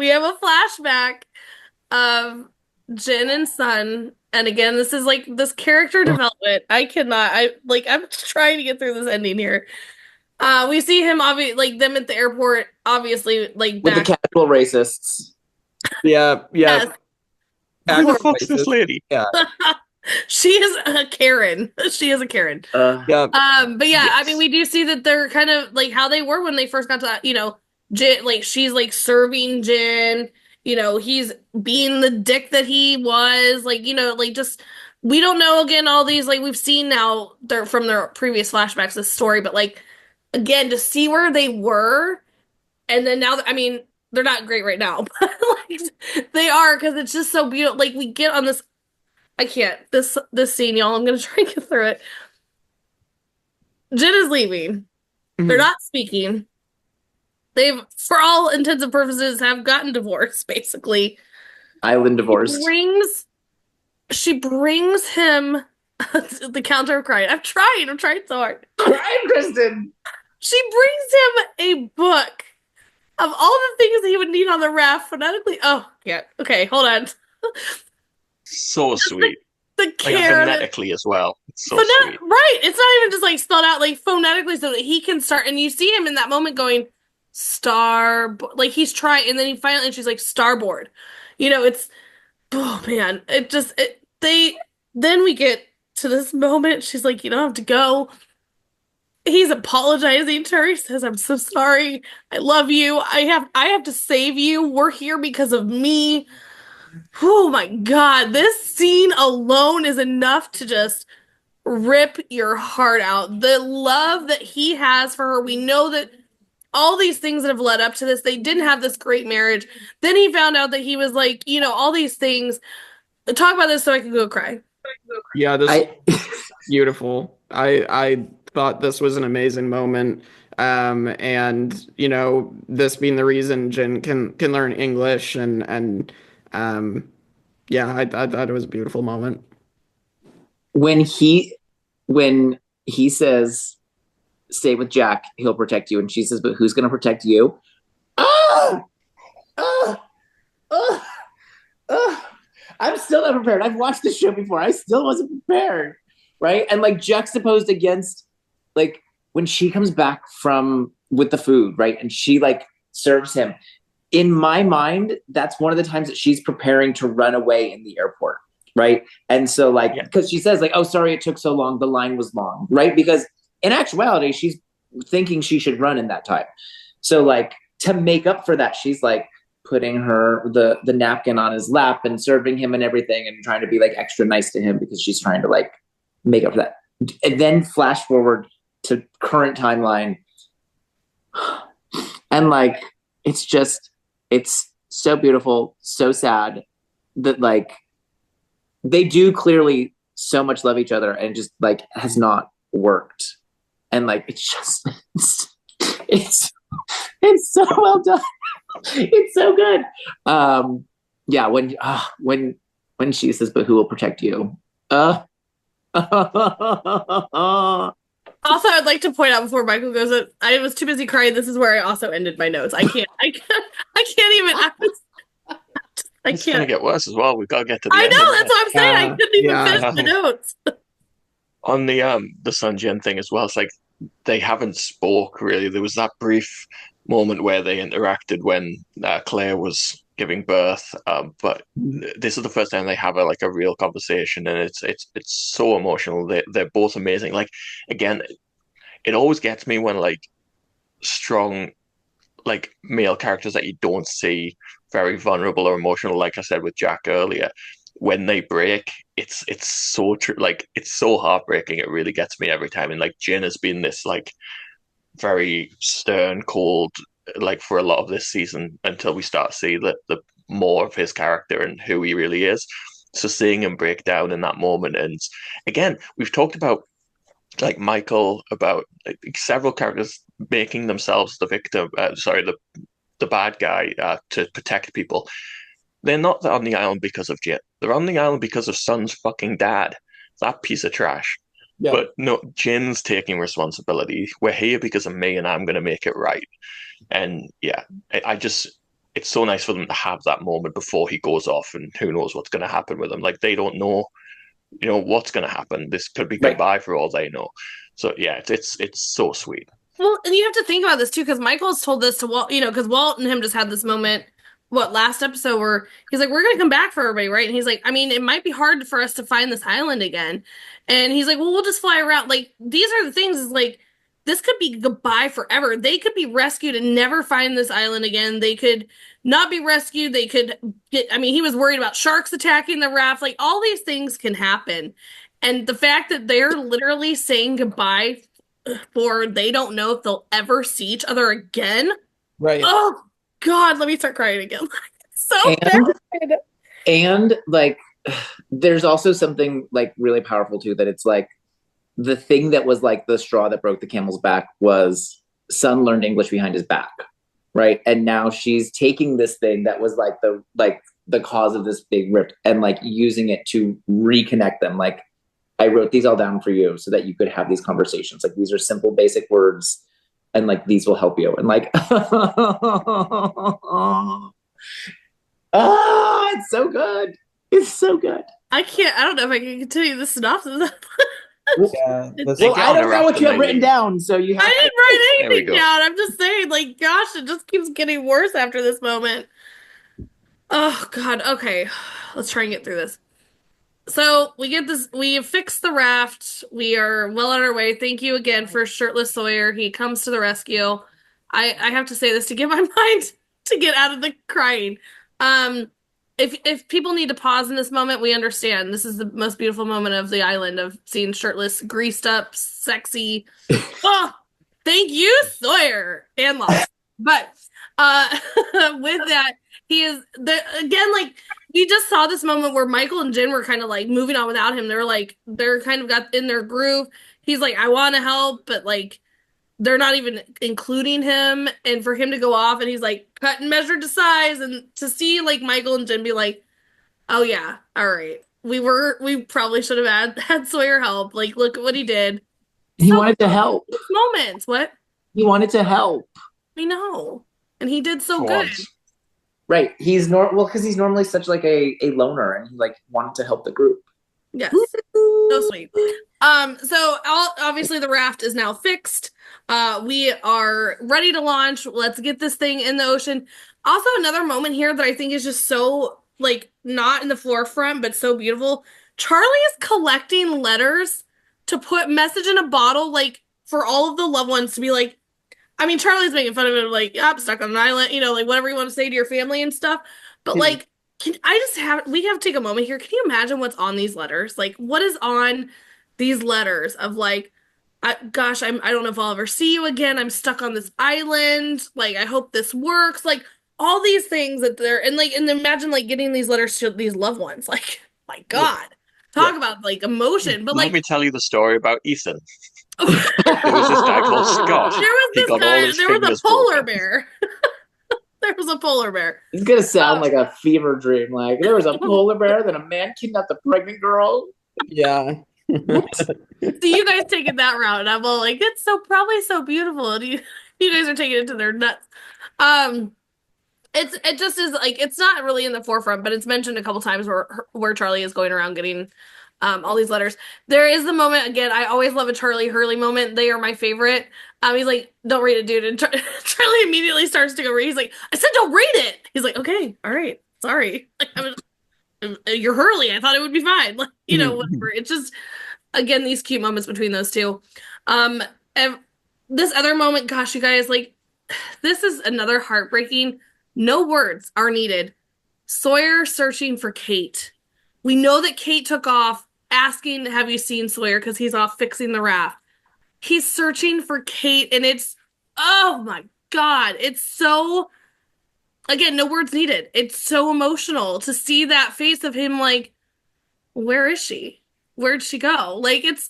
have a flashback of Jin and Sun, and again, this is like this character development. I'm trying to get through this ending here. We see him like them at the airport, obviously, like with the casual racists. Yeah. Yes. Who the fuck's this lady? Yeah. She is a Karen. She is a Karen. Yeah. But yeah, Yes. I mean, we do see that they're kind of like how they were when they first got to, Jin, like she's like serving Jin, he's being the dick that he was, like, just we don't know again all these, like we've seen now they're from their previous flashbacks, this story, but like again, to see where they were, and then now, I mean, they're not great right now, but like they are, because it's just so beautiful. Like we get on this, I can't, this scene, y'all, I'm gonna try and get through it. Jin is leaving. Mm-hmm. They're not speaking. They've, for all intents and purposes, have gotten divorced, basically. Island divorced. She brings him the counter of crying. I'm trying so hard. Crying, Kristin! She brings him a book of all the things that he would need on the raft phonetically. Oh, yeah. Okay, hold on. So sweet. The care. Like phonetically as well. It's so sweet. Right. It's not even just like spelled out, like phonetically, so that he can start. And you see him in that moment going, like he's trying. And then and she's like, starboard. It's, oh man. Then we get to this moment. She's like, you don't have to go. He's apologizing to her. He says, I'm so sorry. I love you. I have to save you. We're here because of me. Oh my God. This scene alone is enough to just rip your heart out. The love that he has for her. We know that all these things that have led up to this, they didn't have this great marriage. Then he found out that he was like, all these things. Talk about this so I can go cry. Yeah, this is beautiful. I thought this was an amazing moment. And this being the reason Jin can learn English and I thought it was a beautiful moment. When he says, stay with Jack, he'll protect you, and she says, but who's going to protect you? I'm still not prepared. I've watched this show before. I still wasn't prepared, right? And like juxtaposed against like when she comes back with the food, right? And she like serves him. In my mind, that's one of the times that she's preparing to run away in the airport, right? And so like, because she says like, oh, sorry, it took so long. The line was long, right? Because in actuality, she's thinking she should run in that time. So like to make up for that, she's like putting the napkin on his lap and serving him and everything and trying to be like extra nice to him because she's trying to like make up for that. And then flash forward to current timeline. And like, it's so beautiful, so sad that like they do clearly so much love each other and just like has not worked. And like, it's so well done. It's so good. When she says, but who will protect you? Also, I'd like to point out before Michael goes, I was too busy crying. This is where I also ended my notes. I can't even. It's going to get worse as well. We've got to get to the I end. know, that's what I'm saying. I couldn't even finish the notes. On the Sun Jin thing as well, it's like they haven't spoke really. There was that brief moment where they interacted when Claire was giving birth. But this is the first time they have a real conversation, and it's so emotional. They're both amazing. Like, again, it always gets me when like strong like male characters that you don't see very vulnerable or emotional, like I said with Jack earlier, when they break, it's so true. Like, it's so heartbreaking. It really gets me every time. And like Jin has been this like very stern, cold, like for a lot of this season until we start to see the more of his character and who he really is. So seeing him break down in that moment, and again, we've talked about like Michael, about like several characters making themselves the victim. Sorry, the bad guy to protect people. They're not on the island because of Jin. They're on the island because of Sun's fucking dad. That piece of trash. Yeah. But no, Jin's taking responsibility. We're here because of me, and I'm going to make it right. And yeah, I just, it's so nice for them to have that moment before he goes off, and who knows what's going to happen with him. Like, they don't know, what's going to happen. This could be goodbye for all they know. So yeah, it's so sweet. Well, and you have to think about this too, because Michael's told this to Walt, because Walt and him just had this moment, last episode, where he's like, we're going to come back for everybody, right? And he's like, I mean, it might be hard for us to find this island again. And he's like, well, we'll just fly around. Like, these are the things, is like, this could be goodbye forever. They could be rescued and never find this island again. They could not be rescued. They could he was worried about sharks attacking the raft. Like, all these things can happen. And the fact that they're literally saying goodbye for they don't know if they'll ever see each other again. Right. Oh, God, let me start crying again. So bad. And like, there's also something like really powerful too, that it's like the thing that was like the straw that broke the camel's back was Sun learned English behind his back, right? And now she's taking this thing that was like the cause of this big rip and like using it to reconnect them. Like, I wrote these all down for you so that you could have these conversations. Like, these are simple, basic words, and like these will help you. And like, it's so good. It's so good. I don't know if I can continue the synopsis. Yeah, well, I don't know what you have written down, so you have I didn't write anything down. I'm just saying, like, gosh, it just keeps getting worse after this moment. Oh, God. Okay. Let's try and get through this. So we get this, we fixed the raft. We are well on our way. Thank you again for Shirtless Sawyer. He comes to the rescue. I have to say this to get my mind to get out of the crying. If people need to pause in this moment, we understand. This is the most beautiful moment of the island, of seeing Shirtless, greased up, sexy. Oh, thank you, Sawyer and Lost. But with that, he is again, like, we just saw this moment where Michael and Jin were kind of like moving on without him. They're kind of got in their groove. He's like, I want to help, but like, they're not even including him. And for him to go off and he's like cut and measured to size, and to see like Michael and Jin be like, oh yeah, all right. We probably should have had Sawyer help. Like, look at what he did. He wanted to help. Moments. What? He wanted to help. We know. And he did so good. Right. He's because he's normally such like a loner, and he like wanted to help the group. Yes. So sweet. So obviously the raft is now fixed. We are ready to launch. Let's get this thing in the ocean. Also, another moment here that I think is just so like not in the forefront, but so beautiful. Charlie is collecting letters to put message in a bottle, like for all of the loved ones to be like, I mean, Charlie's making fun of him, like, yeah, I'm stuck on an island, like whatever you want to say to your family and stuff. But like, we have to take a moment here. Can you imagine what's on these letters? Like, what is on these letters of like, I don't know if I'll ever see you again. I'm stuck on this island. Like, I hope this works. Like, all these things that they're, and imagine like getting these letters to these loved ones. Like, my God, talk about like emotion. But let me tell you the story about Ethan. There was this guy called Scott. There was a polar bear. There was a polar bear. It's gonna sound like a fever dream. Like, there was a polar bear, then a man kidnapped a pregnant girl. Yeah. So you guys take it that route, and I'm all like, it's probably so beautiful, and you guys are taking it to their nuts. It just is like, it's not really in the forefront, but it's mentioned a couple times where Charlie is going around getting all these letters. There is the moment, again, I always love a Charlie Hurley moment. They are my favorite. He's like, don't read it, dude. And Charlie immediately starts to go read. He's like, I said don't read it. He's like, okay, all right, sorry. Like, you're Hurley. I thought it would be fine. Like, whatever. It's just, again, these cute moments between those two. And this other moment, gosh, you guys, like, this is another heartbreaking. No words are needed. Sawyer searching for Kate. We know that Kate took off asking, have you seen Sawyer? Because he's off fixing the raft. He's searching for Kate, and it's, oh my God. It's so, again, no words needed. It's so emotional to see that face of him like, where is she? Where'd she go? Like, it's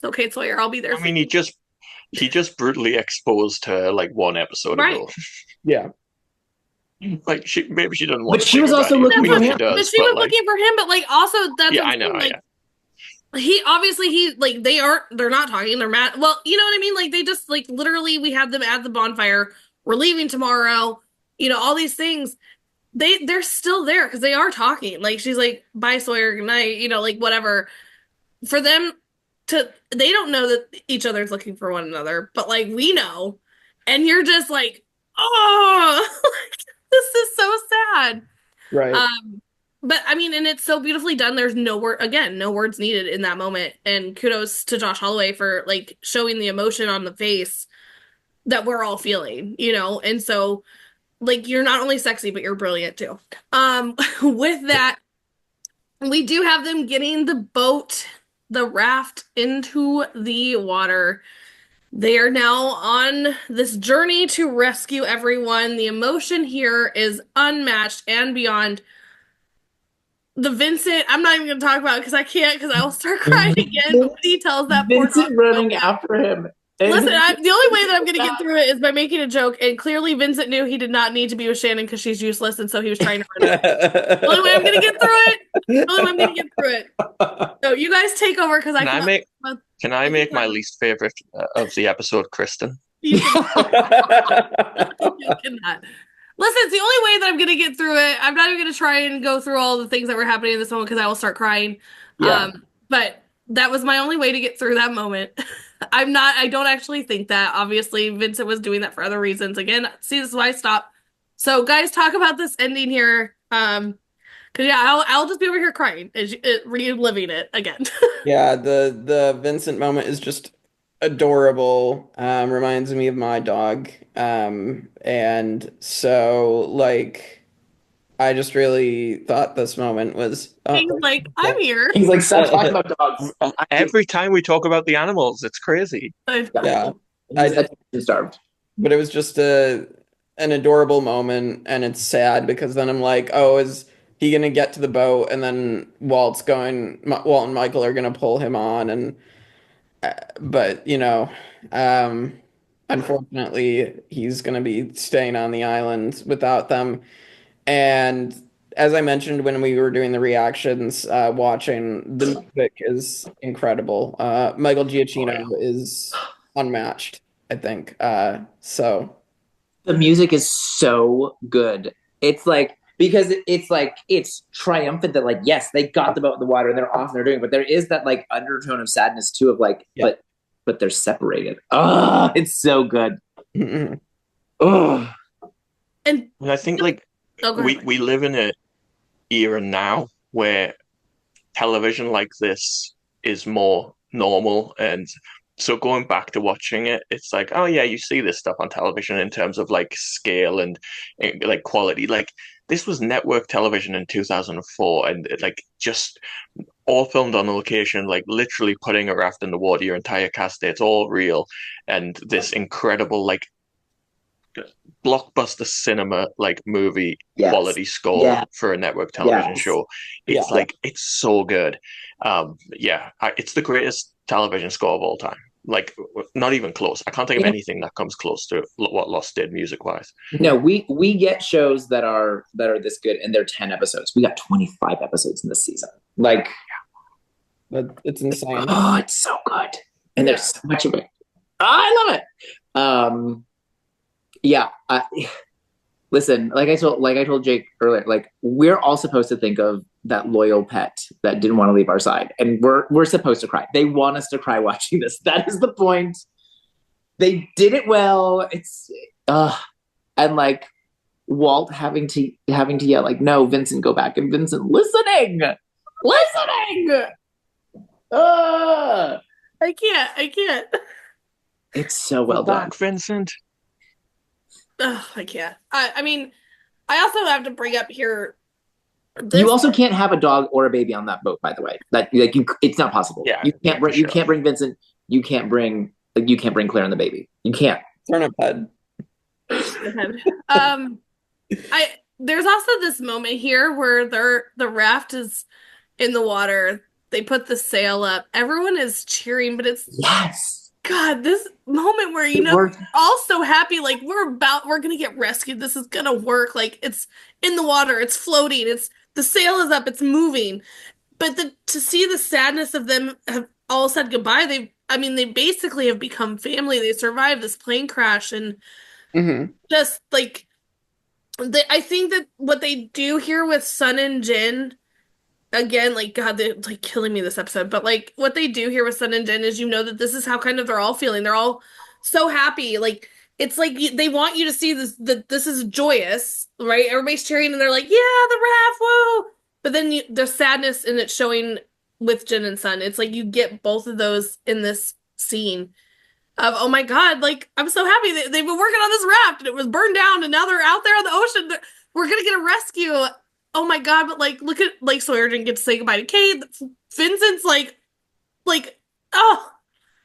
okay, Sawyer, I'll be there. I mean, he just brutally exposed her like one episode ago. Yeah. Like maybe she doesn't want. But she was also looking for him. But she was looking for him. But like, also that's I know. Like, they're not talking. They're mad. Well, you know what I mean. Like they just like literally, we had them at the bonfire. We're leaving tomorrow. All these things. They're still there because they are talking. Like she's like, bye Sawyer, good night. Like whatever. For them they don't know that each other's looking for one another, but like we know, and you're just like, oh. This is so sad. Right. But I mean, and it's so beautifully done. There's no words needed in that moment. And kudos to Josh Holloway for like showing the emotion on the face that we're all feeling, And so like you're not only sexy, but you're brilliant too. With that, we do have them getting the raft into the water. They are now on this journey to rescue everyone. The emotion here is unmatched and beyond. The Vincent, I'm not even going to talk about it because I can't, because I will start crying again when he tells that Vincent running after him. Listen, the only way that I'm going to get through it is by making a joke, and clearly Vincent knew he did not need to be with Shannon because she's useless, and so he was trying to run it. The only way I'm going to get through it. So you guys take over because Can I make my least favorite of the episode, Kristin? You cannot. Listen, it's the only way that I'm going to get through it. I'm not even going to try and go through all the things that were happening in this moment because I will start crying. Yeah. But that was my only way to get through that moment. I don't actually think that. Obviously, Vincent was doing that for other reasons. Again, see, this is why I stopped. So, guys, talk about this ending here. Because, I'll just be over here crying, reliving it again. Yeah, the Vincent moment is just adorable. Reminds me of my dog. And so, like, I just really thought this moment was... He's like, I'm here. He's like, stop talking about dogs. Every time we talk about the animals, it's crazy. Yeah. He's starved. But it was just an adorable moment, and it's sad because then I'm like, oh, is he gonna get to the boat? And then Walt and Michael are gonna pull him on, and but unfortunately, he's gonna be staying on the island without them. And as I mentioned when we were doing the reactions, watching, the music is incredible. Michael Giacchino is unmatched, I think. So the music is so good. It's like, because it's triumphant that like, yes, they got the boat in the water and they're off and they're doing it, but there is that like undertone of sadness too of like, but they're separated. Oh, it's so good. Oh. And I think like we live in an era now where television like this is more normal, and so going back to watching it, it's like, oh yeah, you see this stuff on television in terms of like scale and like quality. Like this was network television in 2004, and like just all filmed on location, like literally putting a raft in the water, your entire cast, it's all real, and this incredible like blockbuster cinema like movie quality score for a network television show. It's like, it's so good. It's the greatest television score of all time. Like, not even close. I can't think of anything that comes close to what Lost did music wise. No, we get shows that are this good, and they're 10 episodes. We got 25 episodes in this season. Like, it's insane. Oh, it's so good, and there's so much of it. Oh, I love it. Listen, like I told Jake earlier, like we're all supposed to think of that loyal pet that didn't want to leave our side, and we're supposed to cry. They want us to cry watching this. That is the point. They did it well. It's and like Walt having to yell like, "No, Vincent, go back!" And Vincent listening. I can't. It's so well Go done. back, Vincent. I can't. I mean, I also have to bring up here. You also can't have a dog or a baby on that boat, by the way. That like it's not possible. Yeah, you can't bring for sure. you can't bring Vincent. You can't bring Claire and the baby. You can't. Turnip head. There's also this moment here where the raft is in the water. They put the sail up. Everyone is cheering, but it's God, this moment where we're all so happy, like we're gonna get rescued. This is gonna work. Like it's in the water, it's floating, the sail is up, it's moving. But to see the sadness of them have all said goodbye, they basically have become family. They survived this plane crash and just like I think that what they do here with Sun and Jin, again, like God, they're like killing me this episode, but like what they do here with Sun and Jin is that this is how kind of they're all feeling. They're all so happy. Like it's like they want you to see this, that this is joyous, right? Everybody's cheering and they're like, yeah, the raft, whoa. But then the sadness and it's showing with Jin and Sun. It's like you get both of those in this scene of, oh my God, like I'm so happy they've been working on this raft and it was burned down and now they're out there on the ocean. We're gonna get a rescue. Oh my God, but like look at Lake Sawyer didn't get to say goodbye to Kate. Vincent's like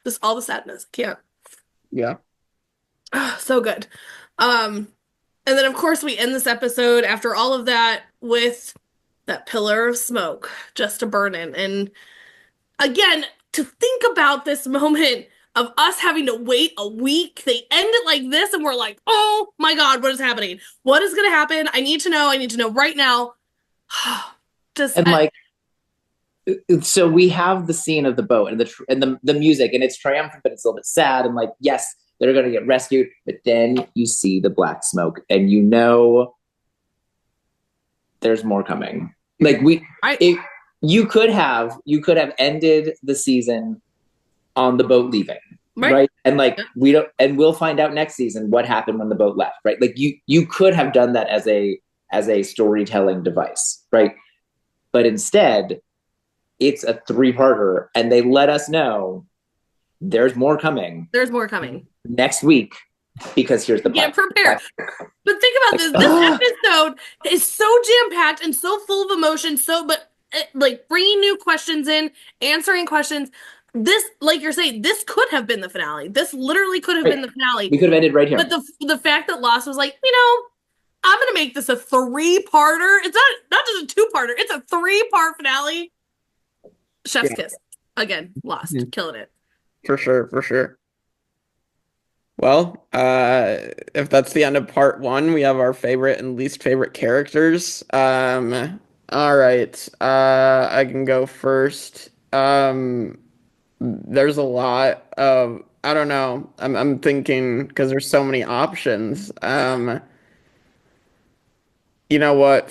this all the sadness. I can't. Yeah. So good. And then of course we end this episode after all of that with that pillar of smoke just to burn in. And again, to think about this moment of us having to wait a week, they end it like this, and we're like, oh my God, what is happening? What is gonna happen? I need to know right now. So we have the scene of the boat and the music, and it's triumphant, but it's a little bit sad. And like, yes, they're going to get rescued, but then you see the black smoke, and there's more coming. Like you could have ended the season on the boat leaving, right? And like we'll find out next season what happened when the boat left, right? Like you could have done that as a storytelling device, right? But instead, it's a 3-parter, and they let us know there's more coming. There's more coming next week, because here's the get prepared. But think about this episode is so jam-packed and so full of emotion, but like bringing new questions in, answering questions. This, like you're saying, this could have been the finale. This literally could have been the finale. We could have ended right here. But the fact that Lost was like, I'm gonna make this a 3-parter. It's not just a 2-parter. It's a 3-part finale. Chef's kiss again. Lost, killing it. For sure. Well, if that's the end of part 1, we have our favorite and least favorite characters. All right. I can go first. There's a lot of, I don't know. I'm thinking because there's so many options. You know what?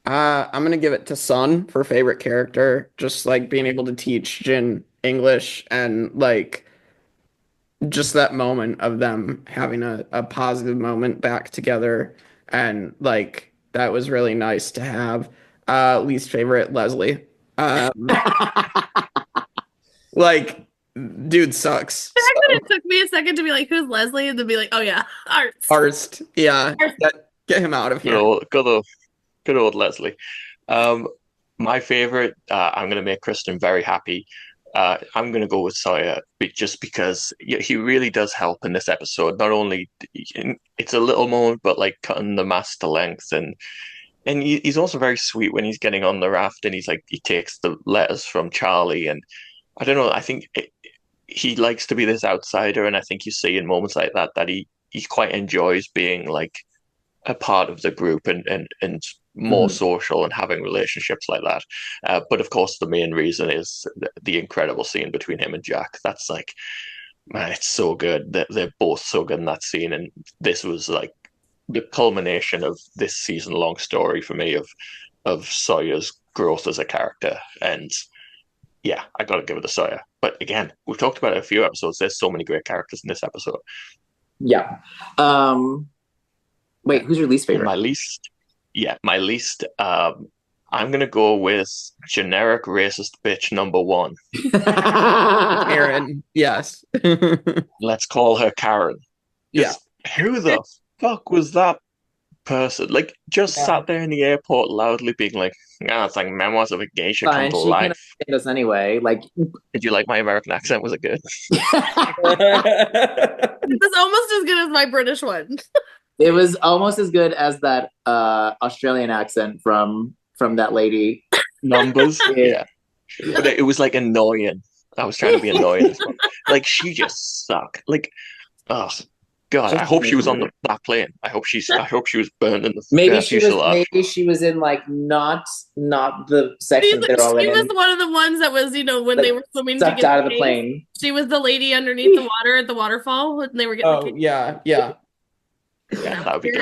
I'm gonna give it to Sun for favorite character. Just like being able to teach Jin English and like just that moment of them having a positive moment back together, and like that was really nice to have. Least favorite, Leslie. Like, dude sucks. The fact that it took me a second to be like, who's Leslie? And then be like, oh yeah, Arzt. Yeah. Get him out of here. Good old Leslie. My favorite, I'm going to make Kristin very happy. I'm going to go with Sawyer just because he really does help in this episode. Not only it's a little moment, but like cutting the mask to length, and he's also very sweet when he's getting on the raft and he takes the letters from Charlie, and I don't know. I think he likes to be this outsider, and I think you see in moments like that he quite enjoys being like a part of the group and more social and having relationships like that. But of course, the main reason is the incredible scene between him and Jack. That's like Man, it's so good. They're both so good in that scene, and this was like the culmination of this season-long story for me of Sawyer's growth as a character. And yeah, I got to give it to Sawyer. But again, we've talked about it a few episodes. There's so many great characters in this episode. Yeah. Wait, who's your least favorite? My least. I'm gonna go with generic racist bitch number one. Karen, yes. Let's call her Karen. Yeah. Who the fuck was that person? Like, just sat there in the airport loudly being like, it's like memoirs of a geisha come to She life. can understand us anyway. Like, did you like my American accent? Was it good? It was almost as good as my British one. It was almost as good as that Australian accent from that lady. Numbers. Yeah. But it was like annoying. I was trying to be annoying as well. Like, she just sucked. Like, oh God, I hope she was on that plane. I hope she was burned in the fuselage. Maybe she was in like not the section they're already in. She was one of the ones that was, when they were swimming to get out of the plane. She was the lady underneath the water at the waterfall when they were getting yeah. Yeah, that would be good.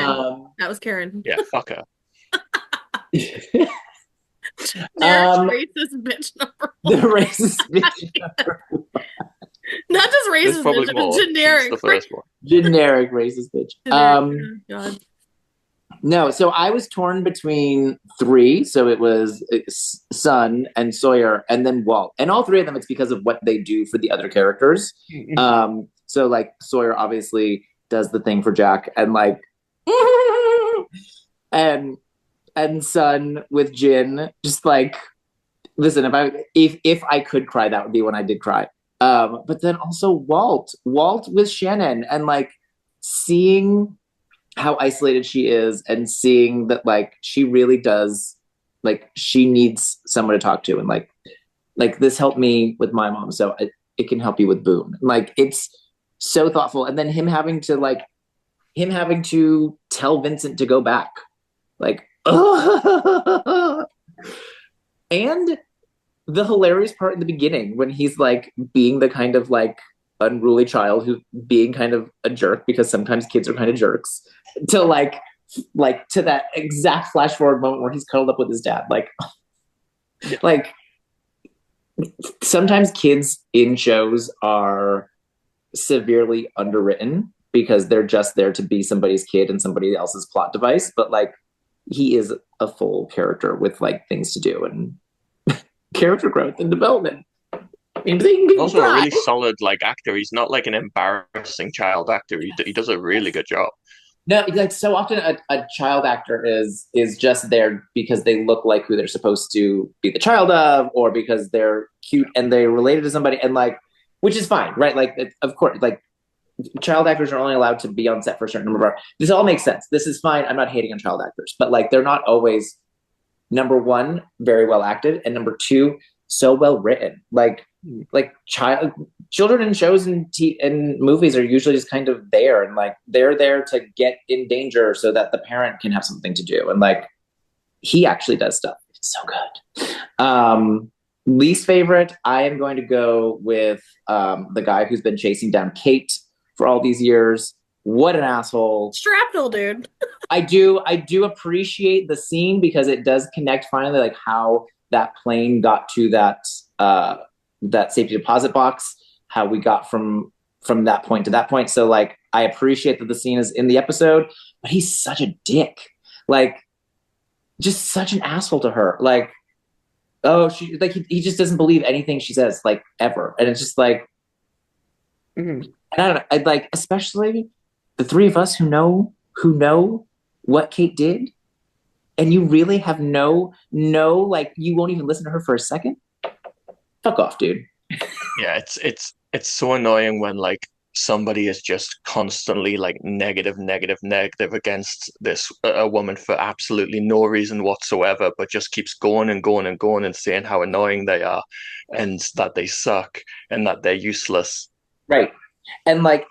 That was Karen. Yeah, fuck her. Racist bitch number one. The racist bitch number one. Not just racist bitch, but generic. The first one. Generic racist bitch. God. No, so I was torn between three. So it was Sun and Sawyer and then Walt. And all three of them, it's because of what they do for the other characters. So like Sawyer obviously does the thing for Jack and like and Sun with Jin, just like, listen, if I could cry, that would be when I did cry. But then also Walt with Shannon, and like seeing how isolated she is and seeing that like she really does, like she needs someone to talk to, and like this helped me with my mom, so it can help you with Boone. Like, it's so thoughtful. And then him having to tell Vincent to go back, like, and the hilarious part in the beginning when he's like being the kind of like unruly child who being kind of a jerk, because sometimes kids are kind of jerks, to like to that exact flash forward moment where he's cuddled up with his dad. Like sometimes kids in shows are severely underwritten because they're just there to be somebody's kid and somebody else's plot device. But like, he is a full character with like things to do and character growth and development. Also a really solid like actor. He's not like an embarrassing child actor. He does a really good job. No, like so often a child actor is just there because they look like who they're supposed to be the child of, or because they're cute and they're related to somebody, and like, which is fine, right? Like, of course, like child actors are only allowed to be on set for a certain number of hours. This all makes sense. This is fine. I'm not hating on child actors, but like, they're not always, number one, very well acted, and number two, so well written. Like children in shows and movies are usually just kind of there, and like they're there to get in danger so that the parent can have something to do. And like, he actually does stuff. It's so good. Least favorite, I am going to go with the guy who's been chasing down Kate for all these years. What an asshole. Shrapnel, dude. I do appreciate the scene because it does connect finally, like how that plane got to that safety deposit box, how we got from that point to that point. So like, I appreciate that the scene is in the episode, but he's such a dick. Like, just such an asshole to her. Like, she like he just doesn't believe anything she says, like, ever. And it's just like, and I don't know, I'd like, especially the three of us who know what Kate did, and you really have no, like, you won't even listen to her for a second. Fuck off, dude. Yeah, it's so annoying when like somebody is just constantly like negative against a woman for absolutely no reason whatsoever, but just keeps going and going and going and saying how annoying they are and that they suck and that they're useless. Right. And like,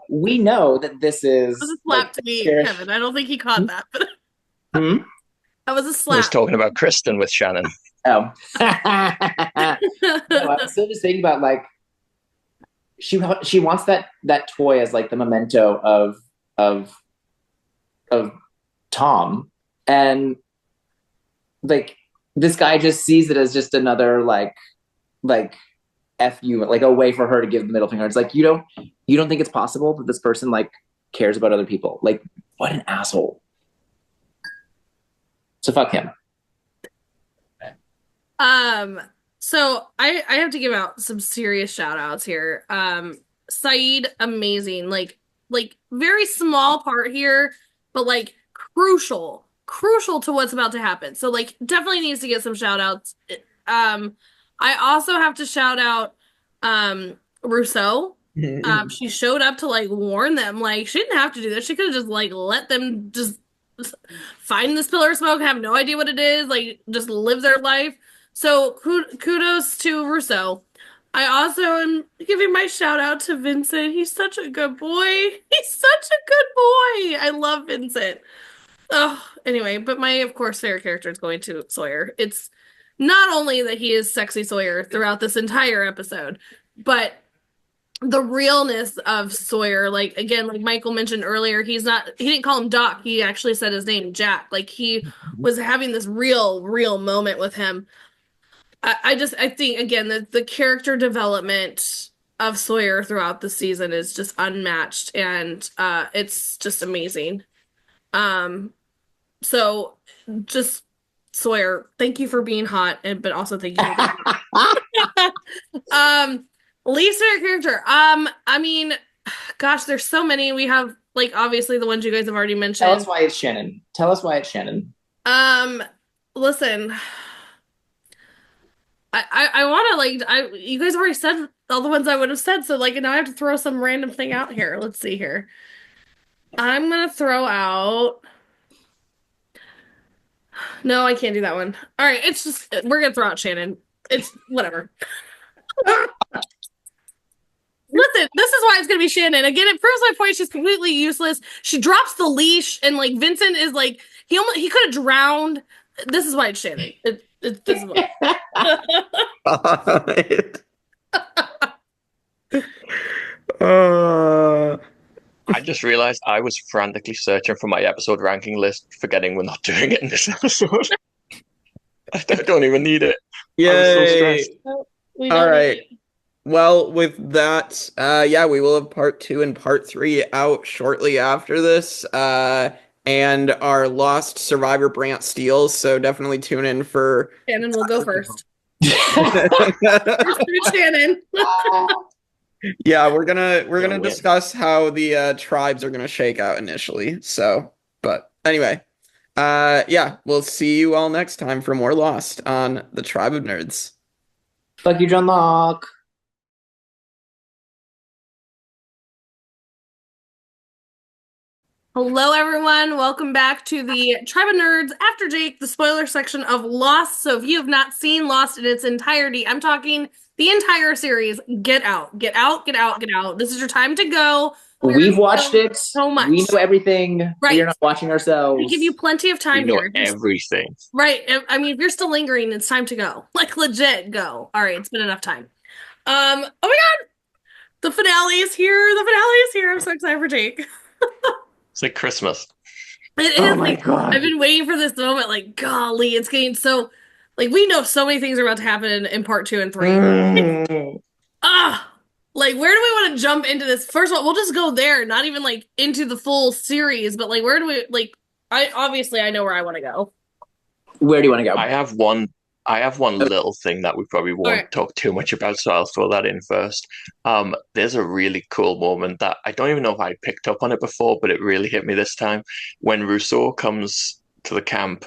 we know that this is. It was a slap to me, Kevin. I don't think he caught that, but that was a slap. I was talking about Kristin with Shannon. Oh. No, I'm still just thinking about like, she wants that toy as like the memento of Tom, and like this guy just sees it as just another like F you, like a way for her to give the middle finger. It's like you don't think it's possible that this person like cares about other people. Like, what an asshole. So fuck him. So I have to give out some serious shout outs here. Saeed, amazing. Like very small part here, but like crucial to what's about to happen. So like definitely needs to get some shout outs. I also have to shout out Rousseau. She showed up to like warn them. Like she didn't have to do this. She could have just like let them just find this pillar of smoke, have no idea what it is, like just live their life. So kudos to Rousseau. I also am giving my shout out to Vincent. He's such a good boy. He's such a good boy. I love Vincent. Oh, anyway, but my, of course, favorite character is going to Sawyer. It's not only that he is sexy Sawyer throughout this entire episode, but the realness of Sawyer. Like, again, like Michael mentioned earlier, he didn't call him Doc. He actually said his name, Jack. Like, he was having this real moment with him. I think, again, the character development of Sawyer throughout the season is just unmatched, and it's just amazing. So just Sawyer, thank you for being hot, but also thank you for being least favorite character. I mean, gosh, there's so many. We have like obviously the ones you guys have already mentioned. Tell us why it's Shannon. Listen, I want to you guys have already said all the ones I would have said, so like now I have to throw some random thing out here. Let's see here. I'm gonna throw out. No, I can't do that one. All right, it's just we're gonna throw out Shannon. It's whatever. Listen, this is why it's gonna be Shannon. Again, it proves my point. She's completely useless. She drops the leash, and like Vincent is like he could have drowned. This is why it's Shannon. This is why. I just realized I was frantically searching for my episode ranking list, forgetting we're not doing it in this episode. I don't even need it. Yay! I was so stressed. All right. Well, with that, we will have part 2 and part 3 out shortly after this, and our lost Survivor Brant steals. So definitely tune in for Shannon will go first. Shannon. Yeah, we're gonna discuss how the tribes are gonna shake out initially. So, but anyway, we'll see you all next time for more Lost on the Tribe of Nerds. Fuck you, John Locke. Hello, everyone. Welcome back to the Tribe of Nerds After Jake, the spoiler section of Lost. So if you have not seen Lost in its entirety, I'm talking the entire series, get out. Get out, get out, get out. This is your time to go. We've watched it so much. We know everything. Right. We're not watching ourselves. We give you plenty of time here. Everything. Right. I mean, if you're still lingering, it's time to go. Like, legit, go. All right, it's been enough time. Oh my God! The finale is here. I'm so excited for Jake. It's like Christmas. It is. Oh my God. I've been waiting for this moment. Like, golly, it's getting so. Like, we know so many things are about to happen in part 2 and 3. Like, where do we want to jump into this? First of all, we'll just go there. Not even like into the full series, but like, where do we like? I know where I want to go. Where do you want to go? I have one little thing that we probably won't talk too much about, so I'll throw that in first. There's a really cool moment that I don't even know if I picked up on it before, but it really hit me this time. When Rousseau comes to the camp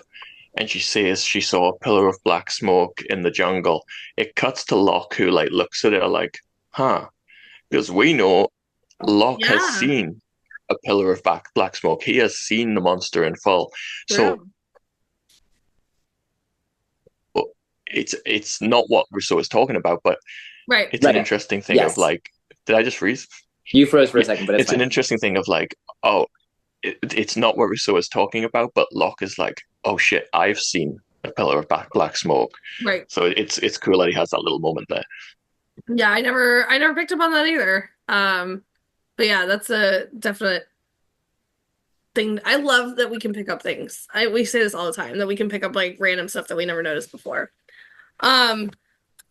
and she says she saw a pillar of black smoke in the jungle, it cuts to Locke, who like looks at it like, huh? Because we know Locke has seen a pillar of black smoke. He has seen the monster in full. So it's not what Rousseau is talking about, but it's an interesting thing of like, did I just freeze? You froze for a second, but it's an interesting thing of like, it's not what Rousseau is talking about, but Locke is like, oh shit, I've seen a pillar of black smoke. Right. So it's cool that he has that little moment there. Yeah, I never picked up on that either. But yeah, that's a definite thing. I love that we can pick up things. We say this all the time, that we can pick up like random stuff that we never noticed before. Um,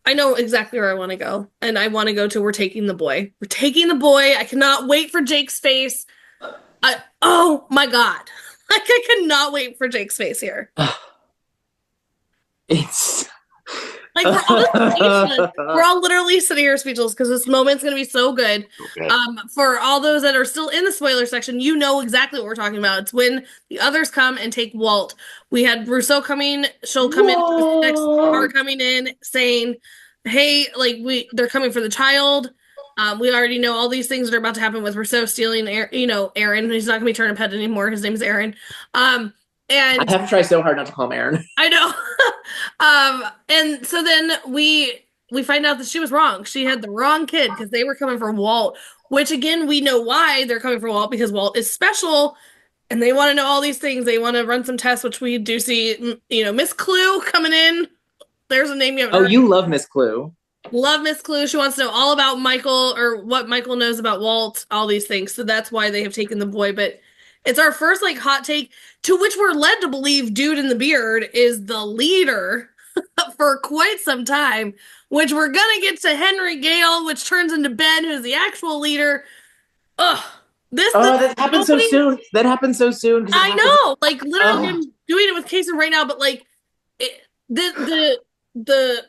I know exactly where I want to go, and I want to go to We're Taking the Boy. We're taking the boy. I cannot wait for Jake's face. Oh my God. Like I cannot wait for Jake's face here. It's Like we're all just speechless. We're all literally sitting here speechless because this moment's gonna be so good. Okay. For all those that are still in the spoiler section, you know exactly what we're talking about. It's when the others come and take Walt. We had Rousseau coming, she'll come in, next are coming in saying, hey, like they're coming for the child. We already know all these things that are about to happen with Rousseau stealing, Aaron. He's not gonna be Turniphead pet anymore. His name's Aaron. And I have to try so hard not to call him Aaron. I know. And so then we find out that she was wrong. She had the wrong kid because they were coming for Walt, which again, we know why they're coming for Walt because Walt is special and they want to know all these things. They want to run some tests, which we do see, Miss Clue coming in. There's a name you haven't heard. You love Miss Clue. Love Miss Clue. She wants to know all about Michael or what Michael knows about Walt, all these things. So that's why they have taken the boy. But it's our first like hot take to which we're led to believe dude in the beard is the leader for quite some time, which we're gonna get to Henry Gale, which turns into Ben, who's the actual leader. Ugh. That happened so soon. That happened so soon. I know, like literally I'm doing it with Kason right now, but like the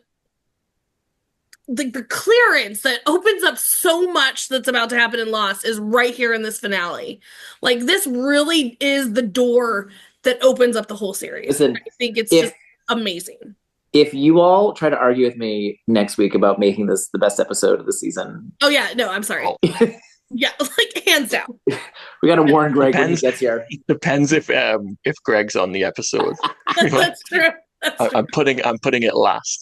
clearance that opens up so much that's about to happen in Lost is right here in this finale. Like this really is the door that opens up the whole series. Listen, I think it's just amazing. If you all try to argue with me next week about making this the best episode of the season. Oh yeah, no, I'm sorry. Yeah, like hands down. We got to warn Gregg when he gets here. Depends if Gregg's on the episode. That's true. I'm putting it last.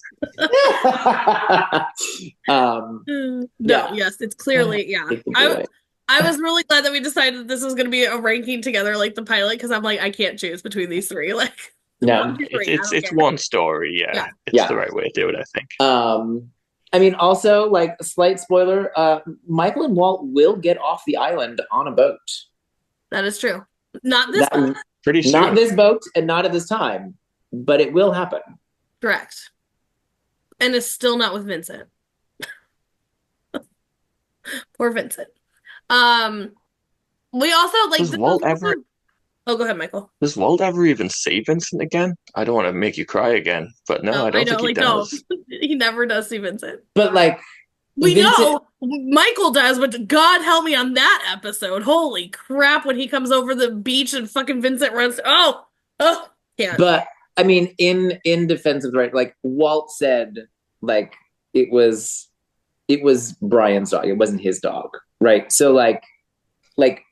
Yes, it's clearly I was really glad that we decided that this was going to be a ranking together, like the pilot, because I'm like I can't choose between these three. Like, no, it's one story. Yeah, it's the right way to do it, I think. I mean, also like a slight spoiler: Michael and Walt will get off the island on a boat. That is true. Not this boat. Pretty soon. Not this boat, and not at this time. But it will happen. Correct. And it's still not with Vincent. Poor Vincent. We also like does Walt ever... Oh, go ahead, Michael. Does Walt ever even see Vincent again? I don't want to make you cry again, but no, I don't think he does. No. He never does see Vincent. But like we know Michael does, but God help me on that episode. Holy crap, when he comes over the beach and fucking Vincent runs. Yeah. But I mean, in defense of the right, like Walt said, like it was Brian's dog. It wasn't his dog, right? So like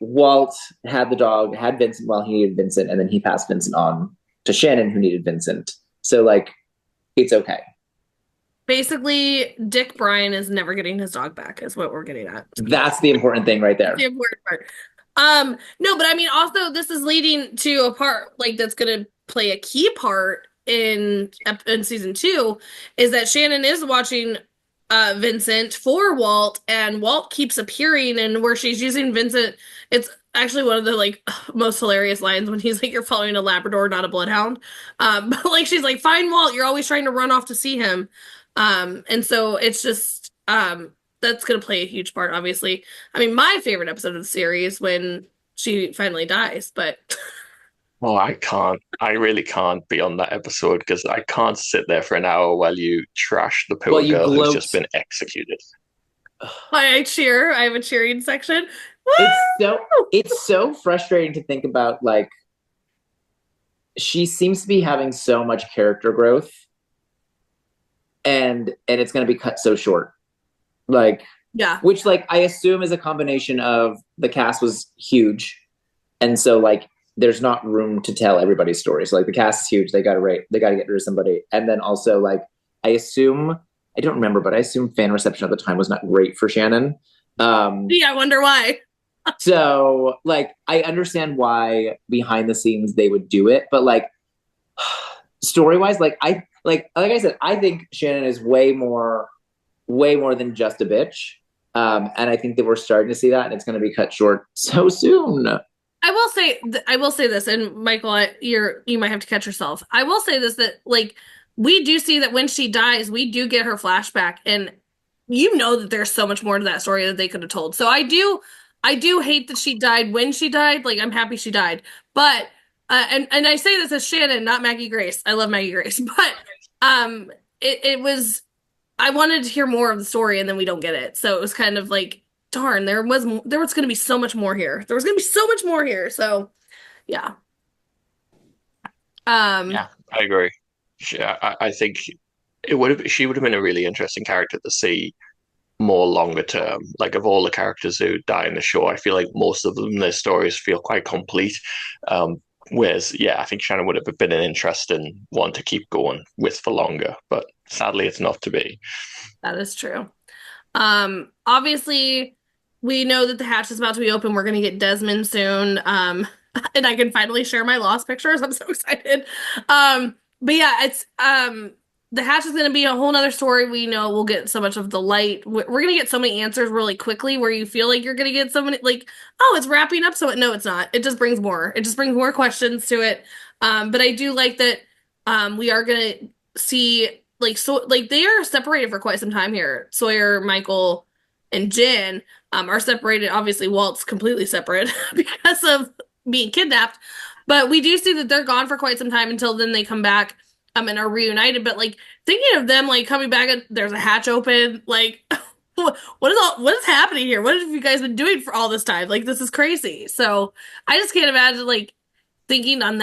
Walt had the dog, had Vincent while he needed Vincent, and then he passed Vincent on to Shannon, who needed Vincent. So like, it's okay. Basically, Dick Bryan is never getting his dog back, is what we're getting at. That's the important thing right there. That's the important part. No, but I mean, also this is leading to a part like that's gonna play a key part in season 2 is that Shannon is watching Vincent for Walt, and Walt keeps appearing, and where she's using Vincent, it's actually one of the like most hilarious lines when he's like, "You're following a Labrador, not a bloodhound." But like she's like, "Fine, Walt, you're always trying to run off to see him," and so it's just that's gonna play a huge part, obviously. I mean, my favorite episode of the series when she finally dies, but. Oh, I really can't be on that episode because I can't sit there for an hour while you trash the poor girl who's just been executed. I have a cheering section. It's so frustrating to think about. Like, she seems to be having so much character growth, and it's going to be cut so short. Like, yeah, which like I assume is a combination of the cast was huge, and so like. There's not room to tell everybody's story. So like the cast is huge. They got to get rid of somebody. And then also like, I don't remember, but I assume fan reception at the time was not great for Shannon. I wonder why. So like, I understand why behind the scenes they would do it, but like story wise, like I said, I think Shannon is way more way more than just a bitch. And I think that we're starting to see that, and it's going to be cut short so soon. I will say this, and Michael, you might have to catch yourself. I will say this, that like we do see that when she dies, we do get her flashback, and you know that there's so much more to that story that they could have told. So I do hate that she died when she died. Like, I'm happy she died, but and I say this as Shannon, not Maggie Grace. I love Maggie Grace, but it was, I wanted to hear more of the story, and then we don't get it. So it was kind of like, darn, there was going to be so much more here. There was going to be so much more here. So, yeah. Yeah, I agree. I think she would have been a really interesting character to see more longer term. Like, of all the characters who die in the show, I feel like most of them, their stories feel quite complete. Whereas, yeah, I think Shannon would have been an interesting one to keep going with for longer, but sadly, it's not to be. That is true. Obviously, we know that the hatch is about to be open. We're going to get Desmond soon. And I can finally share my Lost pictures. I'm so excited. But yeah, it's the hatch is going to be a whole nother story. We know we'll get so much of the light. We're going to get so many answers really quickly, where you feel like you're going to get so many, like, oh, it's wrapping up. So no, it's not. It just brings more. It just brings more questions to it. But I do like that we are going to see, like, so like they are separated for quite some time here. Sawyer, Michael, and Jen are separated. Obviously, Walt's completely separate because of being kidnapped. But we do see that they're gone for quite some time until then they come back and are reunited. But like thinking of them like coming back, there's a hatch open. Like, what is happening here? What have you guys been doing for all this time? Like, this is crazy. So I just can't imagine like thinking on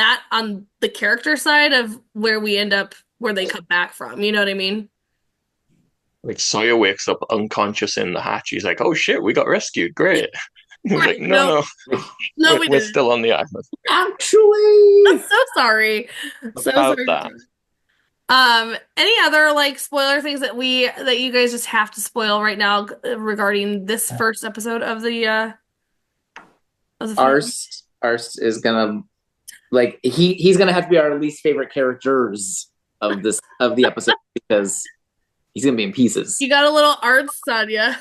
the character side of where we end up, where they come back from. You know what I mean? Like, Sawyer wakes up unconscious in the hatch. He's like, "Oh shit, we got rescued! Great." He's Right, like, "No, no, we're still on the island." Actually, I'm so sorry. So About sorry. that. Any other like spoiler things that you guys just have to spoil right now regarding this first episode of the Arst is gonna, like, he's gonna have to be our least favorite characters of the episode, because he's gonna be in pieces. You got a little arts on you.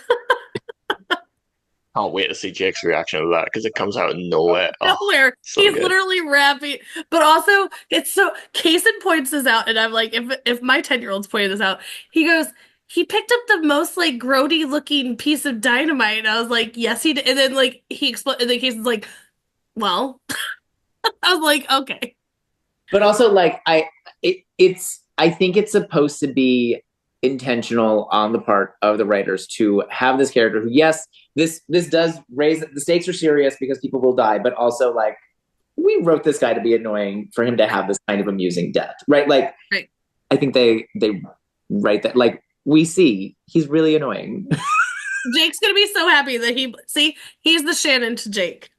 Can't wait to see Jake's reaction to that, because it comes out of nowhere. Nowhere. So He's good. literally rapping. But also, it's so Kaysen points this out, and I'm like, if my 10-year-old's pointing this out, he goes, he picked up the most like grody looking piece of dynamite. And I was like, yes, he did. And then like he explained, and then Kaysen's like, well, I was like, okay. But also, like, I think it's supposed to be intentional on the part of the writers to have this character who, yes, this does raise, the stakes are serious because people will die, but also, like, we wrote this guy to be annoying for him to have this kind of amusing death, right? Like, right. I think they write that, like, we see he's really annoying. Jake's gonna be so happy that he's the Shannon to Jake.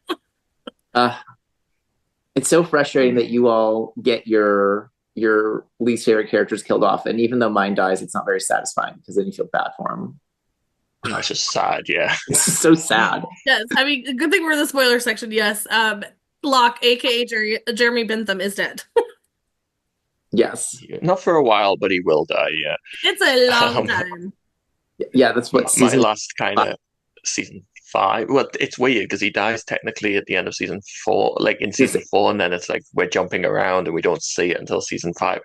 It's so frustrating that you all get your least favorite characters killed off, and even though mine dies, it's not very satisfying, because then you feel bad for him. That's just sad, yeah. It's so sad. Yes, I mean, good thing we're in the spoiler section. Yes, Locke, aka Jeremy Bentham, is dead. Yes. Not for a while, but he will die, yeah. It's a long time. Yeah, that's what my last kind of season 5. Well, it's weird because he dies technically at the end of season 4, like in season 4, and then it's like we're jumping around and we don't see it until season 5.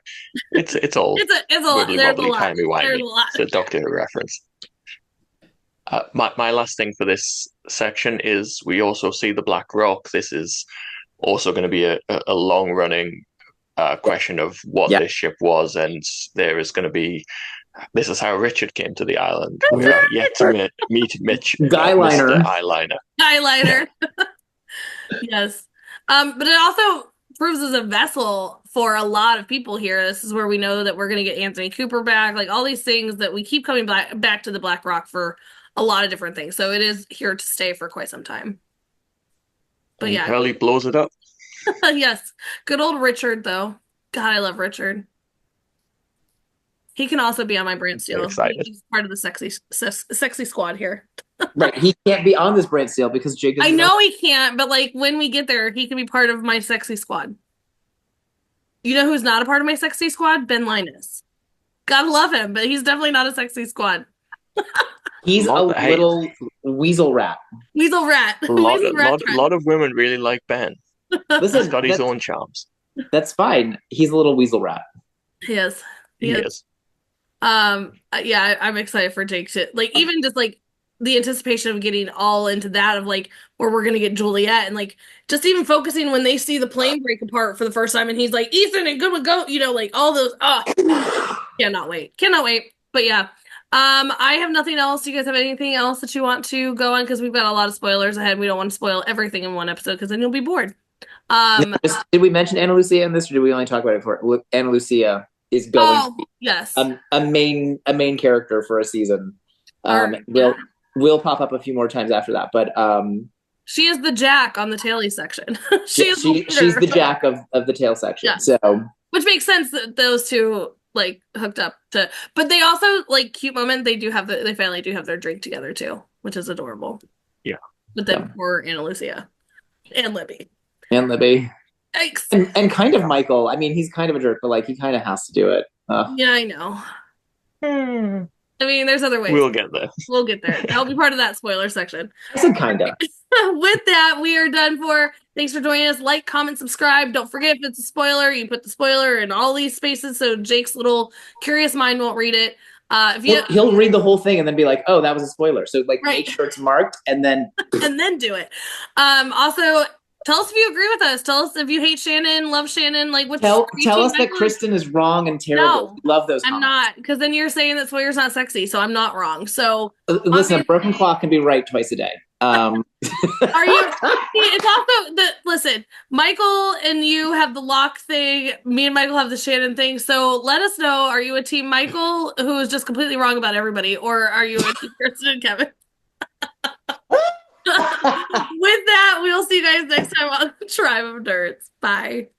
It's all it's a lot. There's a lot. timey-wimey. It's a Doctor Who reference. My last thing for this section is we also see the Black Rock. This is also going to be a long-running question of what this ship was, and there is going to be. This is how Richard came to the island. We are yet to meet Mitch, Guyliner. Eyeliner. Eyeliner. Yes. But it also proves as a vessel for a lot of people here. This is where we know that we're going to get Anthony Cooper back. Like, all these things that we keep coming back to the Black Rock for a lot of different things. So it is here to stay for quite some time. But and yeah. Hurley blows it up. Yes. Good old Richard, though. God, I love Richard. He can also be on my brand steel. He's part of the sexy squad here. Right. He can't be on this brand steel because Jake is. I know he can't, but like when we get there, he can be part of my sexy squad. You know who's not a part of my sexy squad? Ben Linus. Gotta love him, but he's definitely not a sexy squad. He's a Hey, little weasel rat. Weasel rat. a lot, Weasel rat. lot of women really like Ben. He's Listen, got his own charms. that's fine. He's a little weasel rat. He is. He is. Yeah, I'm excited for Jake to like even just like the anticipation of getting all into that of like where we're gonna get Juliet and like just even focusing when they see the plane break apart for the first time and he's like Ethan and good go, you know, like all those. Cannot wait. But yeah, I have nothing else. Do you guys have anything else that you want to go on? Because we've got a lot of spoilers ahead. We don't want to spoil everything in one episode because then you'll be bored. Did we mention Ana Lucia in this, or did we only talk about it before? Ana Lucia is going to be yes, a main character for a season. Will pop up a few more times after that, but she is the Jack on the Taily section. she's the Jack of the tail section. Yeah. So which makes sense that those two like hooked up to, but they also like cute moment. They finally do have their drink together too, which is adorable. Yeah. But then poor Ana Lucia and Libby. Yikes. And kind of Michael. I mean, he's kind of a jerk, but like he kind of has to do it. Yeah, I know. I mean, there's other ways. We'll get there. We'll get there. That'll be part of that spoiler section. I said kind of. With that, we are done for. Thanks for joining us. Like, comment, subscribe. Don't forget if it's a spoiler, you put the spoiler in all these spaces so Jake's little curious mind won't read it. He'll read the whole thing and then be like, "Oh, that was a spoiler." So like, right. Make sure it's marked and then do it. Also, tell us if you agree with us. Tell us if you hate Shannon, love Shannon. Like, tell us that Kristin is wrong and terrible. No, love those. I'm not, because then you're saying that Sawyer's not sexy, so I'm not wrong. So listen, a broken clock can be right twice a day. Are you? It's also the listen. Michael and you have the Locke thing. Me and Michael have the Shannon thing. So let us know. Are you a team Michael who is just completely wrong about everybody, or are you a team Kristin and Kevin? With that, we will see you guys next time on Tribe of Nerds. Bye.